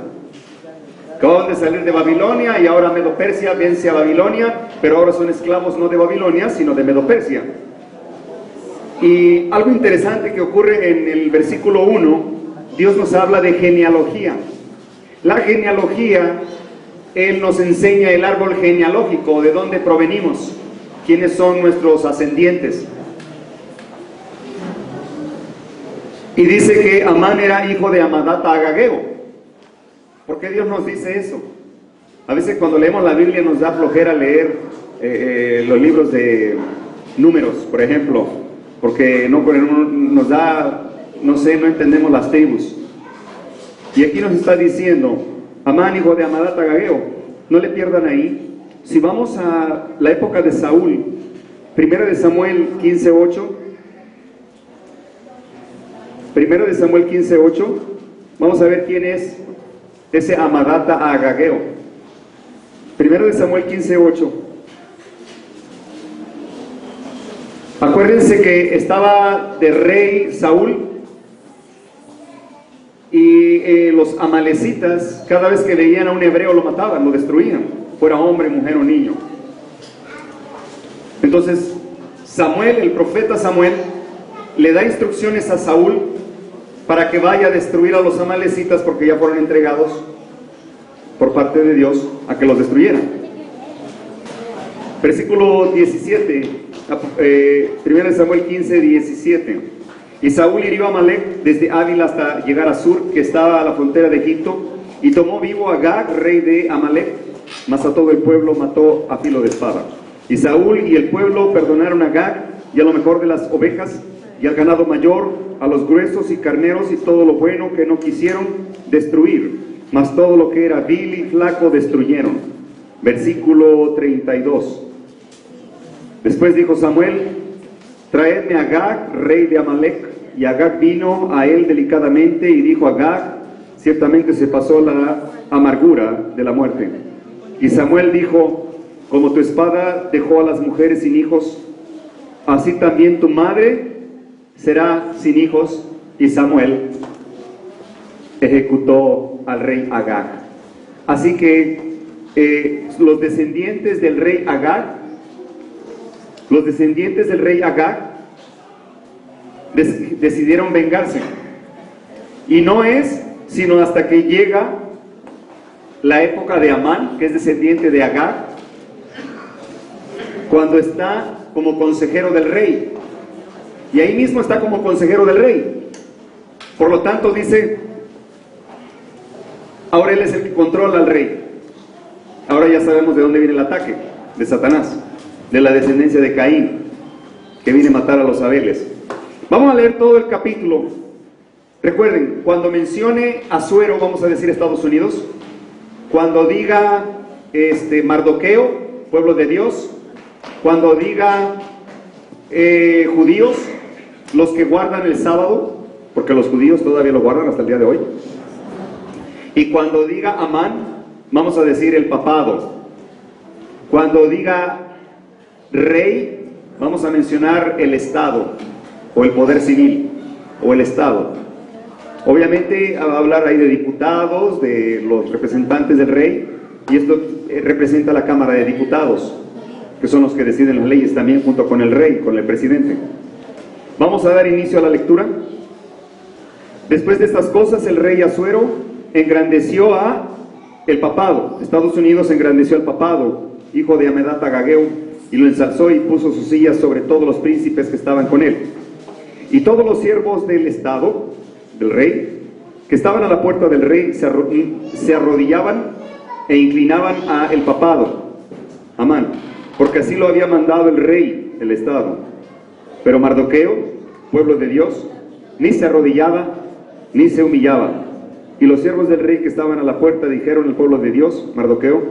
Acababan de salir de Babilonia y ahora Medo-Persia vence a Babilonia, pero ahora son esclavos no de Babilonia, sino de Medo-Persia. Y algo interesante que ocurre en el versículo 1, Dios nos habla de genealogía. La genealogía, Él nos enseña el árbol genealógico, de dónde provenimos, quiénes son nuestros ascendientes. Y dice que Amán era hijo de Amedata Agageo. ¿Por qué Dios nos dice eso? A veces cuando leemos la Biblia nos da flojera leer los libros de Números, por ejemplo, porque no nos da, no entendemos las tribus. Y aquí nos está diciendo, Amán, hijo de Amedata Agageo. No le pierdan ahí. Si vamos a la época de Saúl, 1 de Samuel 15:8, 1 de Samuel 15:8, vamos a ver quién es ese Amadata a Agageo. Primero de Samuel 15:8. Acuérdense que estaba de rey Saúl y los amalecitas, cada vez que veían a un hebreo lo mataban, lo destruían, fuera hombre, mujer o niño. Entonces Samuel, el profeta Samuel, le da instrucciones a Saúl para que vaya a destruir a los amalecitas, porque ya fueron entregados por parte de Dios a que los destruyeran. Versículo 17, 1 Samuel 15:17. Y Saúl hirió a Amalec desde Ávila hasta llegar a Sur, que estaba a la frontera de Egipto, y tomó vivo a Agag, rey de Amalec, mas a todo el pueblo mató a filo de espada. Y Saúl y el pueblo perdonaron a Agag y a lo mejor de las ovejas y al ganado mayor, a los gruesos y carneros y todo lo bueno que no quisieron destruir, mas todo lo que era vil y flaco destruyeron. Versículo 32. Después dijo Samuel: traedme a Agag, rey de Amalec. Y Agag vino a él delicadamente y dijo a Agag: ciertamente se pasó la amargura de la muerte. Y Samuel dijo: como tu espada dejó a las mujeres sin hijos, así también tu madre será sin hijos. Y Samuel ejecutó al rey Agag. Así que los descendientes del rey Agag, decidieron vengarse. Y no es sino hasta que llega la época de Amán, que es descendiente de Agag, cuando está como consejero del rey. Y ahí mismo está como consejero del rey. Por lo tanto dice, ahora él es el que controla al rey. Ahora ya sabemos de dónde viene el ataque, de Satanás, de la descendencia de Caín, que viene a matar a los Abeles. Vamos a leer todo el capítulo. Recuerden, cuando mencione Asuero, vamos a decir Estados Unidos. Cuando diga Mardoqueo, pueblo de Dios. Cuando diga judíos, los que guardan el sábado, porque los judíos todavía lo guardan hasta el día de hoy. Y cuando diga Amán, vamos a decir el papado. Cuando diga rey, vamos a mencionar el Estado, o el poder civil, o el Estado. Obviamente va a hablar ahí de diputados, de los representantes del rey, y esto representa la Cámara de Diputados, que son los que deciden las leyes también junto con el rey, con el presidente. Vamos a dar inicio a la lectura. Después de estas cosas, el rey Asuero engrandeció a el papado. Estados Unidos engrandeció al papado, hijo de Amedata Agageo, y lo ensalzó y puso sus sillas sobre todos los príncipes que estaban con él. Y todos los siervos del estado, del rey, que estaban a la puerta del rey, se arrodillaban e inclinaban a el papado, Amán, porque así lo había mandado el rey, el estado. Pero Mardoqueo, pueblo de Dios, ni se arrodillaba, ni se humillaba. Y los siervos del rey que estaban a la puerta dijeron al pueblo de Dios: Mardoqueo,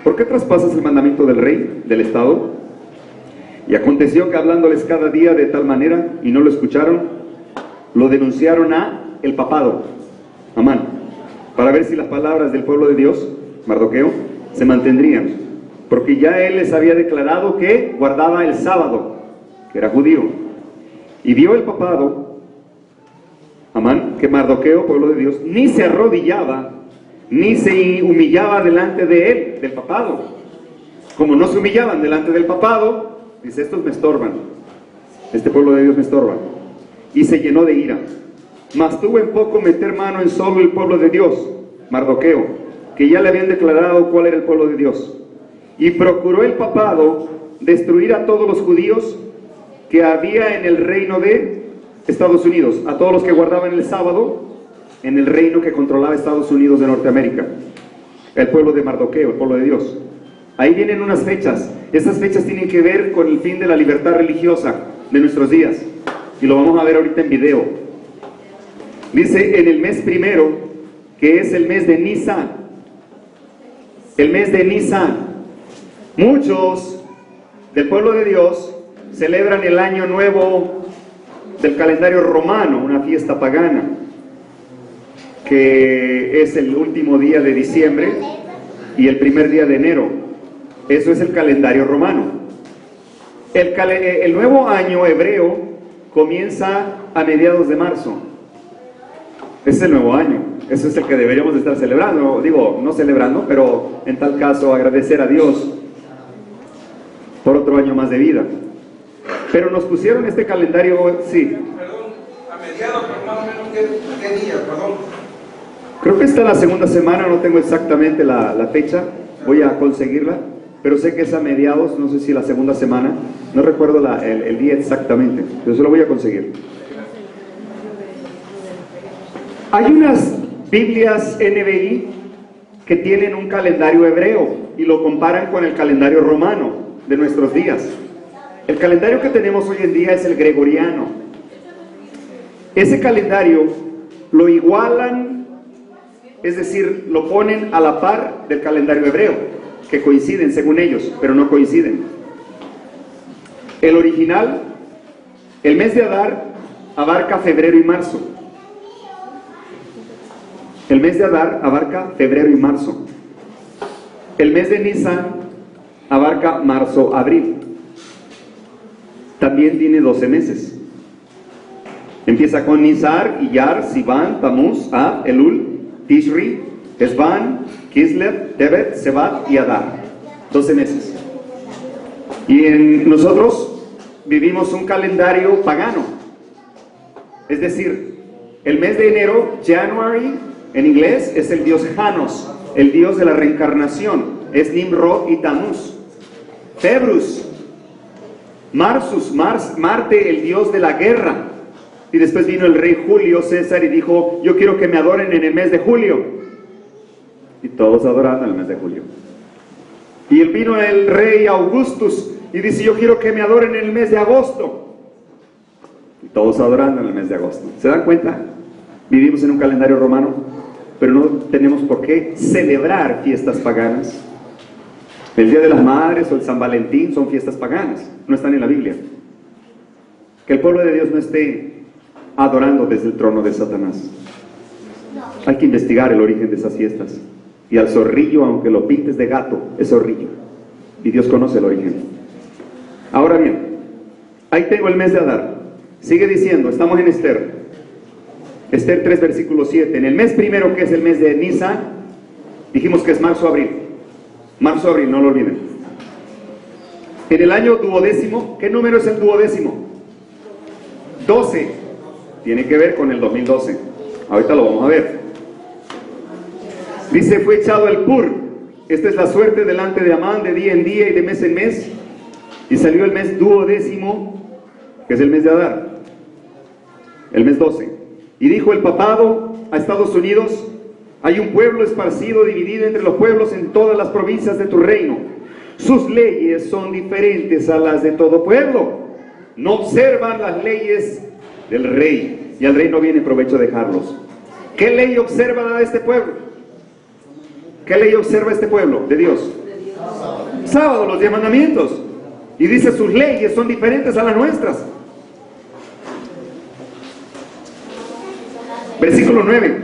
¿por qué traspasas el mandamiento del rey, del estado? Y aconteció que hablándoles cada día de tal manera, y no lo escucharon, lo denunciaron a el papado, Amán, para ver si las palabras del pueblo de Dios, Mardoqueo, se mantendrían, porque ya él les había declarado que guardaba el sábado, que era judío. Y vio el papado, Amán, que Mardoqueo, pueblo de Dios, ni se arrodillaba, ni se humillaba delante de él, del papado. Como no se humillaban delante del papado, dice: estos me estorban, este pueblo de Dios me estorba. Y se llenó de ira. Mas tuvo en poco meter mano en solo el pueblo de Dios, Mardoqueo, que ya le habían declarado cuál era el pueblo de Dios. Y procuró el papado destruir a todos los judíos que había en el reino de Estados Unidos, a todos los que guardaban el sábado en el reino que controlaba Estados Unidos de Norteamérica, el pueblo de Mardoqueo, el pueblo de Dios. Ahí vienen unas fechas. Esas fechas tienen que ver con el fin de la libertad religiosa de nuestros días, y lo vamos a ver ahorita en video. Dice: en el mes primero, que es el mes de Nisan, el mes de Nisan, muchos del pueblo de Dios celebran el año nuevo del calendario romano, una fiesta pagana. que es el último día de diciembre y el primer día de enero. Eso es el calendario romano. El nuevo año hebreo comienza a mediados de marzo. Ese es el nuevo año. Ese es el que deberíamos estar celebrando. Digo, no celebrando, pero en tal caso agradecer a Dios por otro año más de vida. Pero nos pusieron este calendario, sí. Perdón, a mediados, pero más o menos qué día, perdón. Creo que está la segunda semana, no tengo exactamente la fecha, voy a conseguirla, pero sé que es a mediados, no sé si la segunda semana, no recuerdo el día exactamente, pero se lo voy a conseguir. Hay unas Biblias NBI que tienen un calendario hebreo y lo comparan con el calendario romano de nuestros días. El calendario que tenemos hoy en día es el gregoriano. Ese calendario lo igualan, es decir, lo ponen a la par del calendario hebreo, que coinciden según ellos, pero no coinciden. El original, el mes de Adar, abarca febrero y marzo. El mes de Adar abarca febrero y marzo. El mes de Nisan abarca marzo, abril. También tiene 12 meses. Empieza con Nisar, Iyar, Sivan, Tamuz, Ab, Elul, Tishri, Esban, Kislev, Tebet, Sebat y Adar. 12 meses. Y nosotros vivimos un calendario pagano. Es decir, el mes de enero, January, en inglés, es el dios Janos, el dios de la reencarnación. Es Nimrod y Tamuz. Februs, Marsus, Marte, el dios de la guerra. Y después vino el rey Julio César y dijo, yo quiero que me adoren en el mes de julio. Y todos adoraron en el mes de julio. Y vino el rey Augustus y dice, yo quiero que me adoren en el mes de agosto. Y todos adoraron en el mes de agosto. ¿Se dan cuenta? Vivimos en un calendario romano, pero no tenemos por qué celebrar fiestas paganas. El Día de las Madres o el San Valentín son fiestas paganas, no están en la Biblia. Que el pueblo de Dios no esté adorando desde el trono de Satanás. Hay que investigar el origen de esas fiestas. Y al zorrillo, aunque lo pintes de gato, es zorrillo. Y Dios conoce el origen. Ahora bien, ahí tengo el mes de Adar. Sigue diciendo, estamos en Esther. Esther 3, versículo 7. En el mes primero, que es el mes de Nisan, dijimos que es marzo-abril. Marzo-abril, no lo olviden. En el año duodécimo, ¿qué número es el duodécimo? 12. Tiene que ver con el 2012. Ahorita lo vamos a ver. Dice, fue echado el pur. Esta es la suerte delante de Amán, de día en día y de mes en mes. Y salió el mes duodécimo, que es el mes de Adar. El mes 12. Y dijo el papado a Estados Unidos, hay un pueblo esparcido, dividido entre los pueblos en todas las provincias de tu reino. Sus leyes son diferentes a las de todo pueblo. No observan las leyes del rey, y al rey no viene provecho dejarlos. ¿Qué ley observa este pueblo? ¿Qué ley observa este pueblo de Dios? Sábado, los 10 mandamientos. Y dice, sus leyes son diferentes a las nuestras. Versículo 9.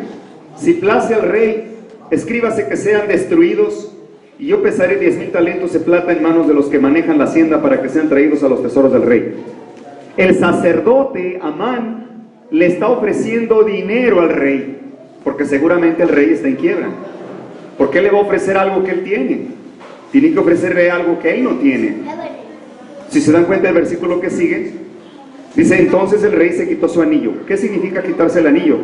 Si place al rey, escríbase que sean destruidos, y yo pesaré 10,000 talentos de plata en manos de los que manejan la hacienda para que sean traídos a los tesoros del rey. El sacerdote Amán le está ofreciendo dinero al rey, porque seguramente el rey está en quiebra. ¿Por qué le va a ofrecer algo que él tiene? Tiene que ofrecerle algo que él no tiene. Si se dan cuenta del versículo que sigue, dice, entonces el rey se quitó su anillo. ¿Qué significa quitarse el anillo?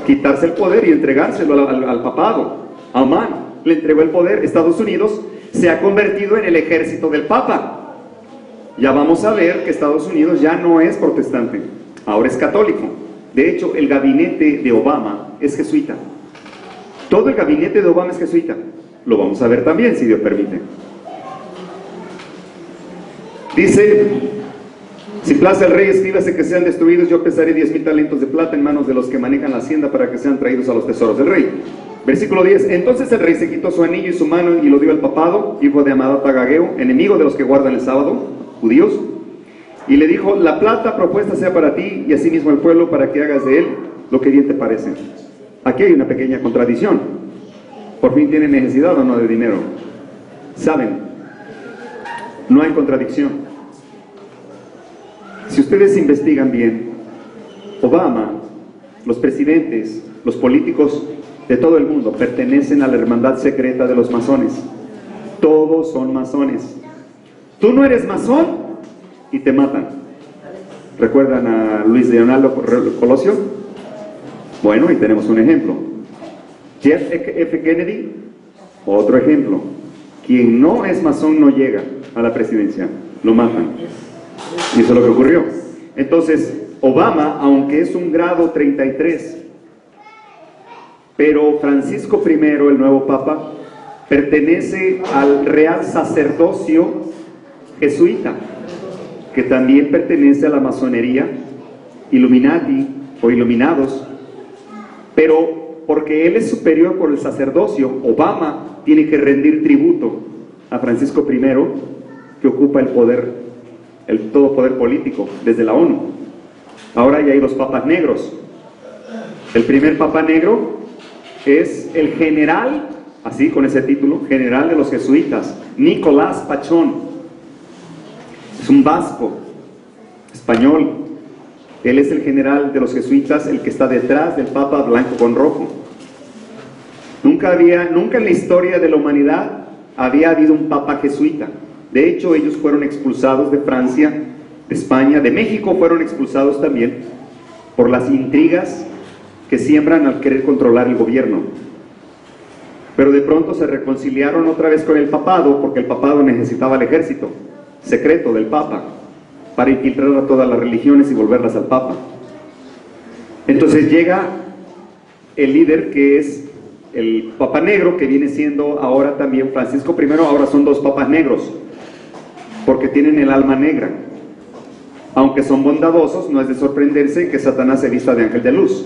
Quitarse el poder y entregárselo al papado. Amán le entregó el poder. Estados Unidos se ha convertido en el ejército del papa. Ya vamos a ver que Estados Unidos ya no es protestante, ahora es católico. De hecho, el gabinete de Obama es jesuita. Todo el gabinete de Obama es jesuita. Lo vamos a ver también, si Dios permite. Dice, si place al rey, escríbase que sean destruidos, yo pesaré 10,000 talentos de plata en manos de los que manejan la hacienda para que sean traídos a los tesoros del rey. Versículo 10. Entonces el rey se quitó su anillo y su mano y lo dio al papado, hijo de Amadat Agageo, enemigo de los que guardan el sábado, judíos, y le dijo, la plata propuesta sea para ti y asimismo al pueblo, para que hagas de él lo que bien te parece. aquí hay una pequeña contradicción. Por fin tienen necesidad o no de dinero. Saben, no hay contradicción. Si ustedes investigan bien, Obama, los presidentes, los políticos de todo el mundo pertenecen a la hermandad secreta de los masones. Todos son masones. Tú no eres masón y te matan. ¿Recuerdan a Luis Leonardo Colosio? Bueno, y tenemos un ejemplo. Jeff F. Kennedy, otro ejemplo. Quien no es masón no llega a la presidencia, lo matan. Y eso es lo que ocurrió. Entonces, Obama, aunque es un grado 33, pero Francisco I, el nuevo Papa, pertenece al Real Sacerdocio Jesuita, que también pertenece a la masonería, Illuminati o Iluminados, pero porque él es superior por el sacerdocio, Obama tiene que rendir tributo a Francisco I, que ocupa el poder, todo poder político desde la ONU. Ahora ya hay los papas negros. El primer papa negro es el general, así con ese título, general de los jesuitas, Nicolás Pachón. Es un vasco, español. Él es el general de los jesuitas, el que está detrás del papa blanco con rojo. Nunca en la historia de la humanidad había habido un papa jesuita. De hecho, ellos fueron expulsados de Francia, de España, de México fueron expulsados también por las intrigas que siembran al querer controlar el gobierno. Pero de pronto se reconciliaron otra vez con el papado, porque el papado necesitaba el ejército secreto del papa para infiltrar a todas las religiones y volverlas al papa. Entonces llega el líder, que es el papa negro, que viene siendo ahora también Francisco I. Ahora son dos papas negros, porque tienen el alma negra. Aunque son bondadosos, no es de sorprenderse que Satanás se vista de ángel de luz.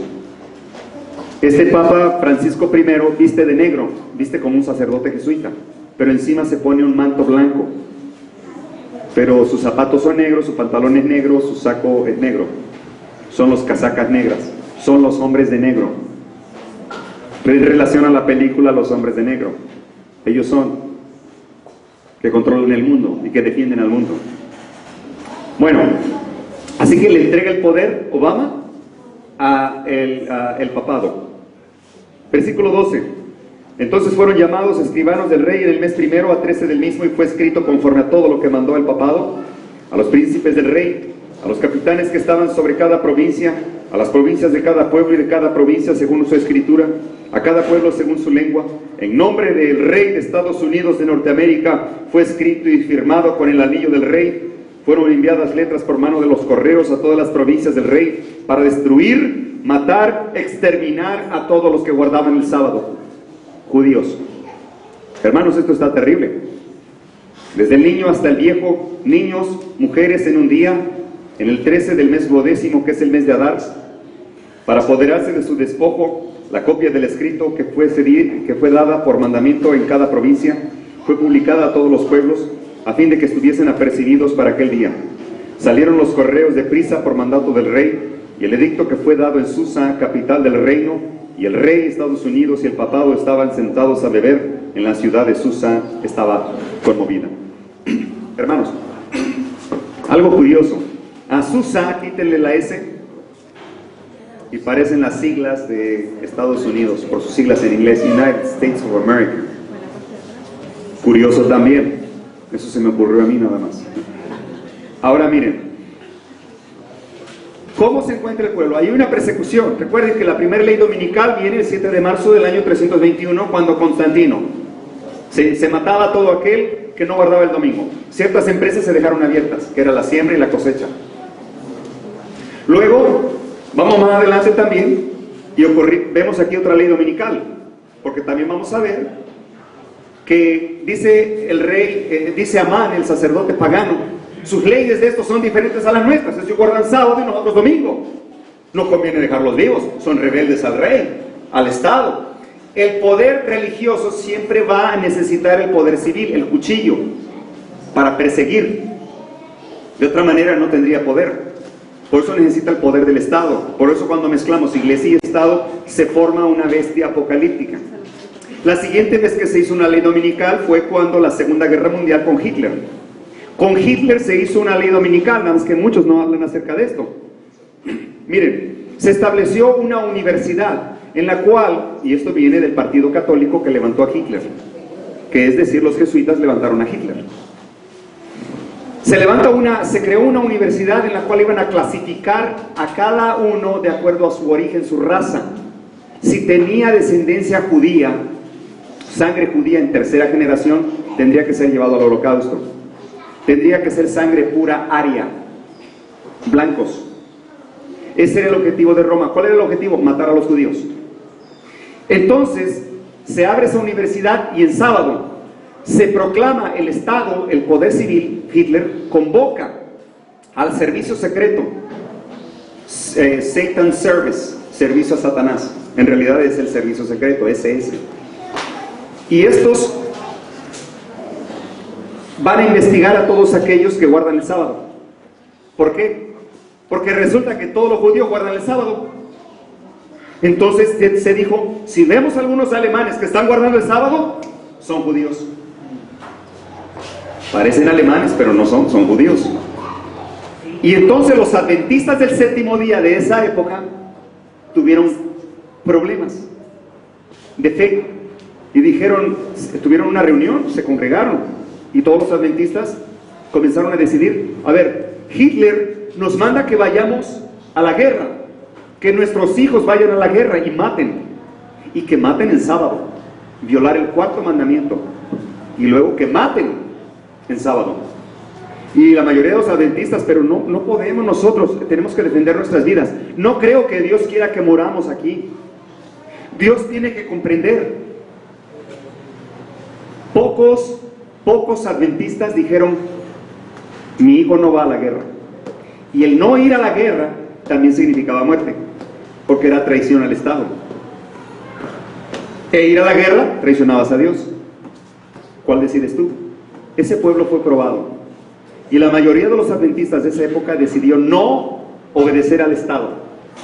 Este Papa Francisco I viste de negro, viste como un sacerdote jesuita, pero encima se pone un manto blanco. Pero sus zapatos son negros, su pantalón es negro, su saco es negro. Son los casacas negras, son los hombres de negro. En relación a la película Los Hombres de Negro, ellos son que controlan el mundo y que defienden al mundo. Bueno, así que le entrega el poder Obama a el papado. Versículo 12. Entonces fueron llamados escribanos del rey en el mes primero a 13 del mismo, y fue escrito conforme a todo lo que mandó el papado, a los príncipes del rey, a los capitanes que estaban sobre cada provincia, a las provincias de cada pueblo y de cada provincia según su escritura, a cada pueblo según su lengua. En nombre del rey de Estados Unidos de Norteamérica fue escrito y firmado con el anillo del rey. Fueron enviadas letras por mano de los correos a todas las provincias del rey para destruir, matar, exterminar a todos los que guardaban el sábado, judíos. Hermanos, esto está terrible. Desde el niño hasta el viejo, niños, mujeres en un día, en el 13 del mes 12º, que es el mes de Adar, para apoderarse de su despojo. La copia del escrito que fue dada por mandamiento en cada provincia fue publicada a todos los pueblos, a fin de que estuviesen apercibidos para aquel día. Salieron los correos de prisa por mandato del rey, y el edicto que fue dado en Susa, capital del reino, y el rey, Estados Unidos y el papado estaban sentados a beber en la ciudad de Susa, estaba conmovida. Hermanos, algo curioso. A Susa, quítenle la S, y parecen las siglas de Estados Unidos, por sus siglas en inglés, United States of America. Curioso también. Eso se me ocurrió a mí nada más. Ahora miren, ¿cómo se encuentra el pueblo? Hay una persecución. Recuerden que la primera ley dominical viene el 7 de marzo del año 321, cuando Constantino se mataba a todo aquel que no guardaba el domingo. Ciertas empresas se dejaron abiertas, que era la siembra y la cosecha. Luego, vamos más adelante también, y vemos aquí otra ley dominical, porque también vamos a ver que dice el rey, dice Amán, el sacerdote pagano, sus leyes de estos son diferentes a las nuestras. Ellos guardan sábado y nosotros domingo. No conviene dejarlos vivos, son rebeldes al rey, al Estado. El poder religioso siempre va a necesitar el poder civil, el cuchillo, para perseguir. De otra manera no tendría poder. Por eso necesita el poder del Estado. Por eso cuando mezclamos iglesia y Estado se forma una bestia apocalíptica. La siguiente vez que se hizo una ley dominical fue cuando la Segunda Guerra Mundial con Hitler. Con Hitler se hizo una ley dominical, nada más que muchos no hablan acerca de esto. Miren, se estableció una universidad en la cual, y esto viene del Partido Católico que levantó a Hitler, que es decir, los jesuitas levantaron a Hitler. Se creó una universidad en la cual iban a clasificar a cada uno de acuerdo a su origen, su raza. Si tenía descendencia judía, sangre judía en tercera generación, tendría que ser llevado al holocausto. Tendría que ser sangre pura aria, blancos. Ese era el objetivo de Roma. ¿Cuál era el objetivo? Matar a los judíos. Entonces, se abre esa universidad y en sábado se proclama el Estado, el poder civil. Hitler convoca al servicio secreto, Satan Service, servicio a Satanás. En realidad es el servicio secreto, SS. Y estos van a investigar a todos aquellos que guardan el sábado. ¿Por qué? Porque resulta que todos los judíos guardan el sábado. Entonces se dijo, si vemos algunos alemanes que están guardando el sábado, son judíos. Parecen alemanes, pero no son judíos. Y entonces los adventistas del séptimo día de esa época tuvieron problemas de fe. Y dijeron, tuvieron una reunión, se congregaron. Y todos los adventistas comenzaron a decidir, a ver, Hitler nos manda que vayamos a la guerra, que nuestros hijos vayan a la guerra y maten. Y que maten el sábado, violar el cuarto mandamiento. Y luego que maten en sábado. Y la mayoría de los adventistas, pero no podemos nosotros, tenemos que defender nuestras vidas. No creo que Dios quiera que moramos aquí. Dios tiene que comprender. Pocos adventistas dijeron, mi hijo no va a la guerra. Y el no ir a la guerra también significaba muerte, porque era traición al Estado. E ir a la guerra, traicionabas a Dios. ¿Cuál decides tú? Ese pueblo fue probado. Y la mayoría de los adventistas de esa época decidió no obedecer al Estado,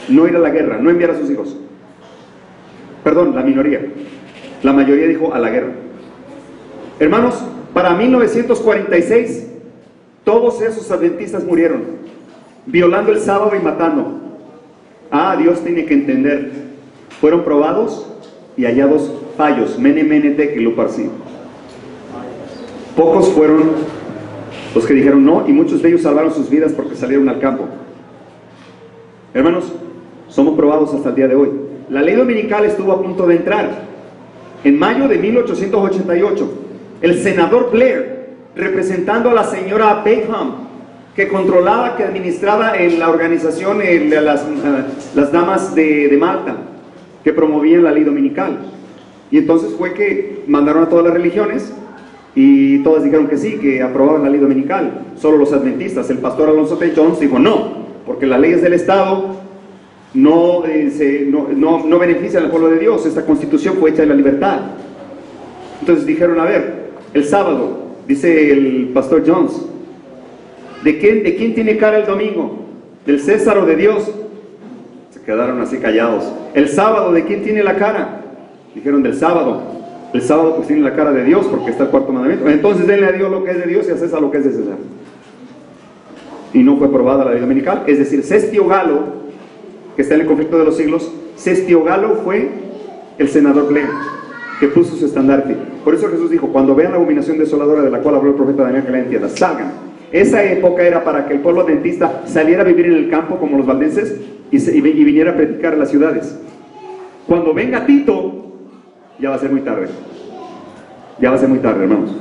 no ir a la guerra, no enviar a sus hijos. Perdón, la minoría. La mayoría dijo a la guerra. Hermanos, para 1946, todos esos adventistas murieron, violando el sábado y matando. Dios tiene que entender. Fueron probados y hallados fallos. Mene, mene, tekel, luparsi. Pocos fueron los que dijeron no, y muchos de ellos salvaron sus vidas porque salieron al campo. Hermanos, somos probados hasta el día de hoy. La ley dominical estuvo a punto de entrar. En mayo de 1888, el senador Blair, representando a la señora Beckham, que controlaba, que administraba en la organización las damas de Malta, que promovían la ley dominical. Y entonces fue que mandaron a todas las religiones y todas dijeron que sí, que aprobaban la ley dominical. Solo los adventistas, el pastor Alonzo T. Jones dijo no, porque las leyes del Estado no benefician al pueblo de Dios. Esta constitución fue hecha de la libertad. Entonces dijeron, a ver, el sábado, dice el pastor Jones, ¿de quién tiene cara el domingo? ¿Del César o de Dios? Se quedaron así callados. El sábado, ¿de quién tiene la cara? Dijeron del sábado. El sábado pues tiene la cara de Dios porque está el cuarto mandamiento. Entonces denle a Dios lo que es de Dios y a César lo que es de César. Y no fue aprobada la ley dominical. Es decir, Cestio Galo, que está en el conflicto de los siglos, Cestio Galo fue el senador Blair, que puso su estandarte. Por eso Jesús dijo, cuando vean la abominación desoladora de la cual habló el profeta Daniel, que la entiendan, salgan. Esa época era para que el pueblo adventista saliera a vivir en el campo como los valdenses y viniera a predicar en las ciudades. Cuando venga Tito, ya va a ser muy tarde. Ya va a ser muy tarde, hermanos.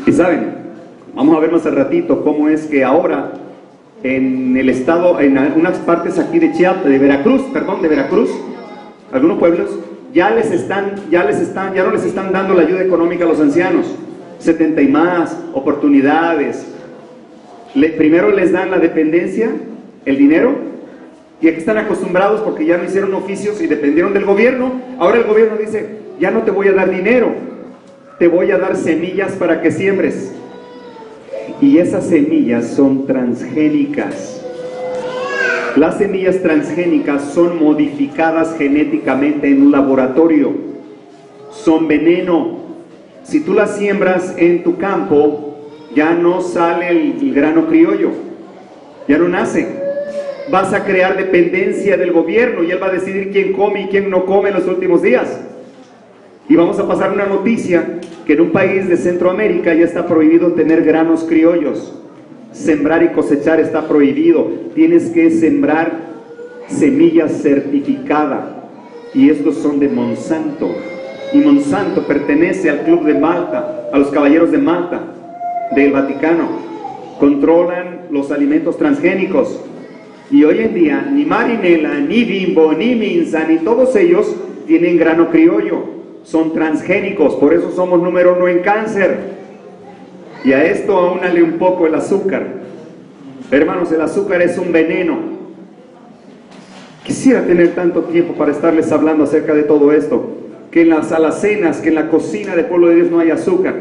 Y saben, vamos a ver más al ratito cómo es que ahora en el estado, en algunas partes aquí de Chiapas, de Veracruz, algunos pueblos ya no les están dando la ayuda económica a los ancianos, 70 y más, oportunidades. Primero les dan la dependencia, el dinero, y aquí están acostumbrados porque ya no hicieron oficios y dependieron del gobierno. Ahora el gobierno dice, ya no te voy a dar dinero, te voy a dar semillas para que siembres. Y esas semillas son transgénicas. Las semillas transgénicas son modificadas genéticamente en un laboratorio. Son veneno. Si tú las siembras en tu campo, ya no sale el grano criollo. Ya no nace. Vas a crear dependencia del gobierno y él va a decidir quién come y quién no come en los últimos días. Y vamos a pasar una noticia que en un país de Centroamérica ya está prohibido tener granos criollos. Sembrar y cosechar está prohibido. Tienes que sembrar semilla certificada. Y estos son de Monsanto. Y Monsanto pertenece al Club de Malta, a los Caballeros de Malta, del Vaticano. Controlan los alimentos transgénicos. Y hoy en día, ni Marinela, ni Bimbo, ni Minza, ni todos ellos tienen grano criollo. Son transgénicos, por eso somos número 1 en cáncer. Y a esto aúnale un poco el azúcar. Hermanos, el azúcar es un veneno. Quisiera tener tanto tiempo para estarles hablando acerca de todo esto. Que en las alacenas, que en la cocina del pueblo de Dios no hay azúcar.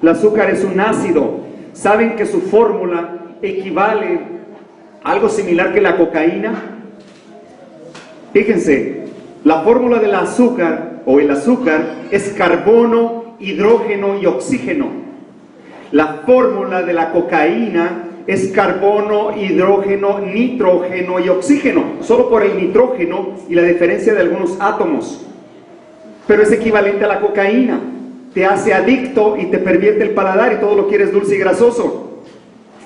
El azúcar es un ácido. ¿Saben que su fórmula equivale a algo similar que la cocaína? Fíjense, la fórmula del azúcar o el azúcar es carbono, hidrógeno y oxígeno. La fórmula de la cocaína es carbono, hidrógeno, nitrógeno y oxígeno, solo por el nitrógeno y la diferencia de algunos átomos. Pero es equivalente a la cocaína. Te hace adicto y te pervierte el paladar y todo lo quieres dulce y grasoso.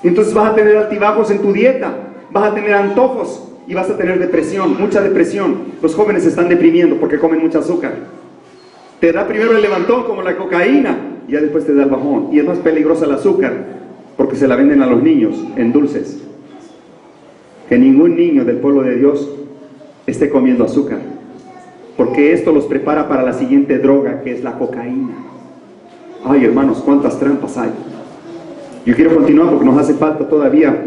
Entonces vas a tener altibajos en tu dieta, vas a tener antojos y vas a tener depresión, mucha depresión. Los jóvenes se están deprimiendo porque comen mucho azúcar. Te da primero el levantón como la cocaína y ya después te da el bajón. Y es más peligrosa el azúcar porque se la venden a los niños en dulces. Que ningún niño del pueblo de Dios esté comiendo azúcar, porque esto los prepara para la siguiente droga, que es la cocaína. Ay, hermanos, cuántas trampas hay. Yo quiero continuar porque nos hace falta todavía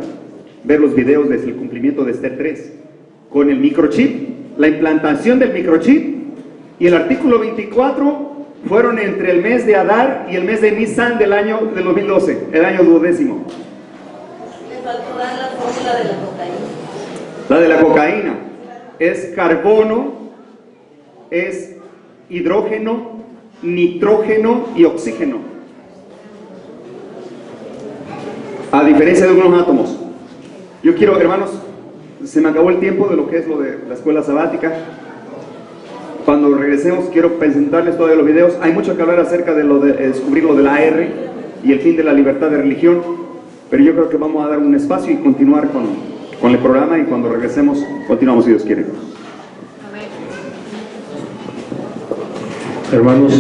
ver los videos desde el cumplimiento de Esther 3 con el microchip, la implantación del microchip. Y el artículo 24 fueron entre el mes de Adar y el mes de Nisan del 2012, el año 12º. Le faltó dar la fórmula de la cocaína. La de la cocaína es carbono, es hidrógeno, nitrógeno y oxígeno. A diferencia de algunos átomos. Yo quiero, hermanos, se me acabó el tiempo de lo que es lo de la escuela sabática. Cuando regresemos quiero presentarles todavía los videos. Hay mucho que hablar acerca de lo de descubrir lo de la AR y el fin de la libertad de religión, pero yo creo que vamos a dar un espacio y continuar con el programa, y cuando regresemos continuamos si Dios quiere. Amén. Hermanos,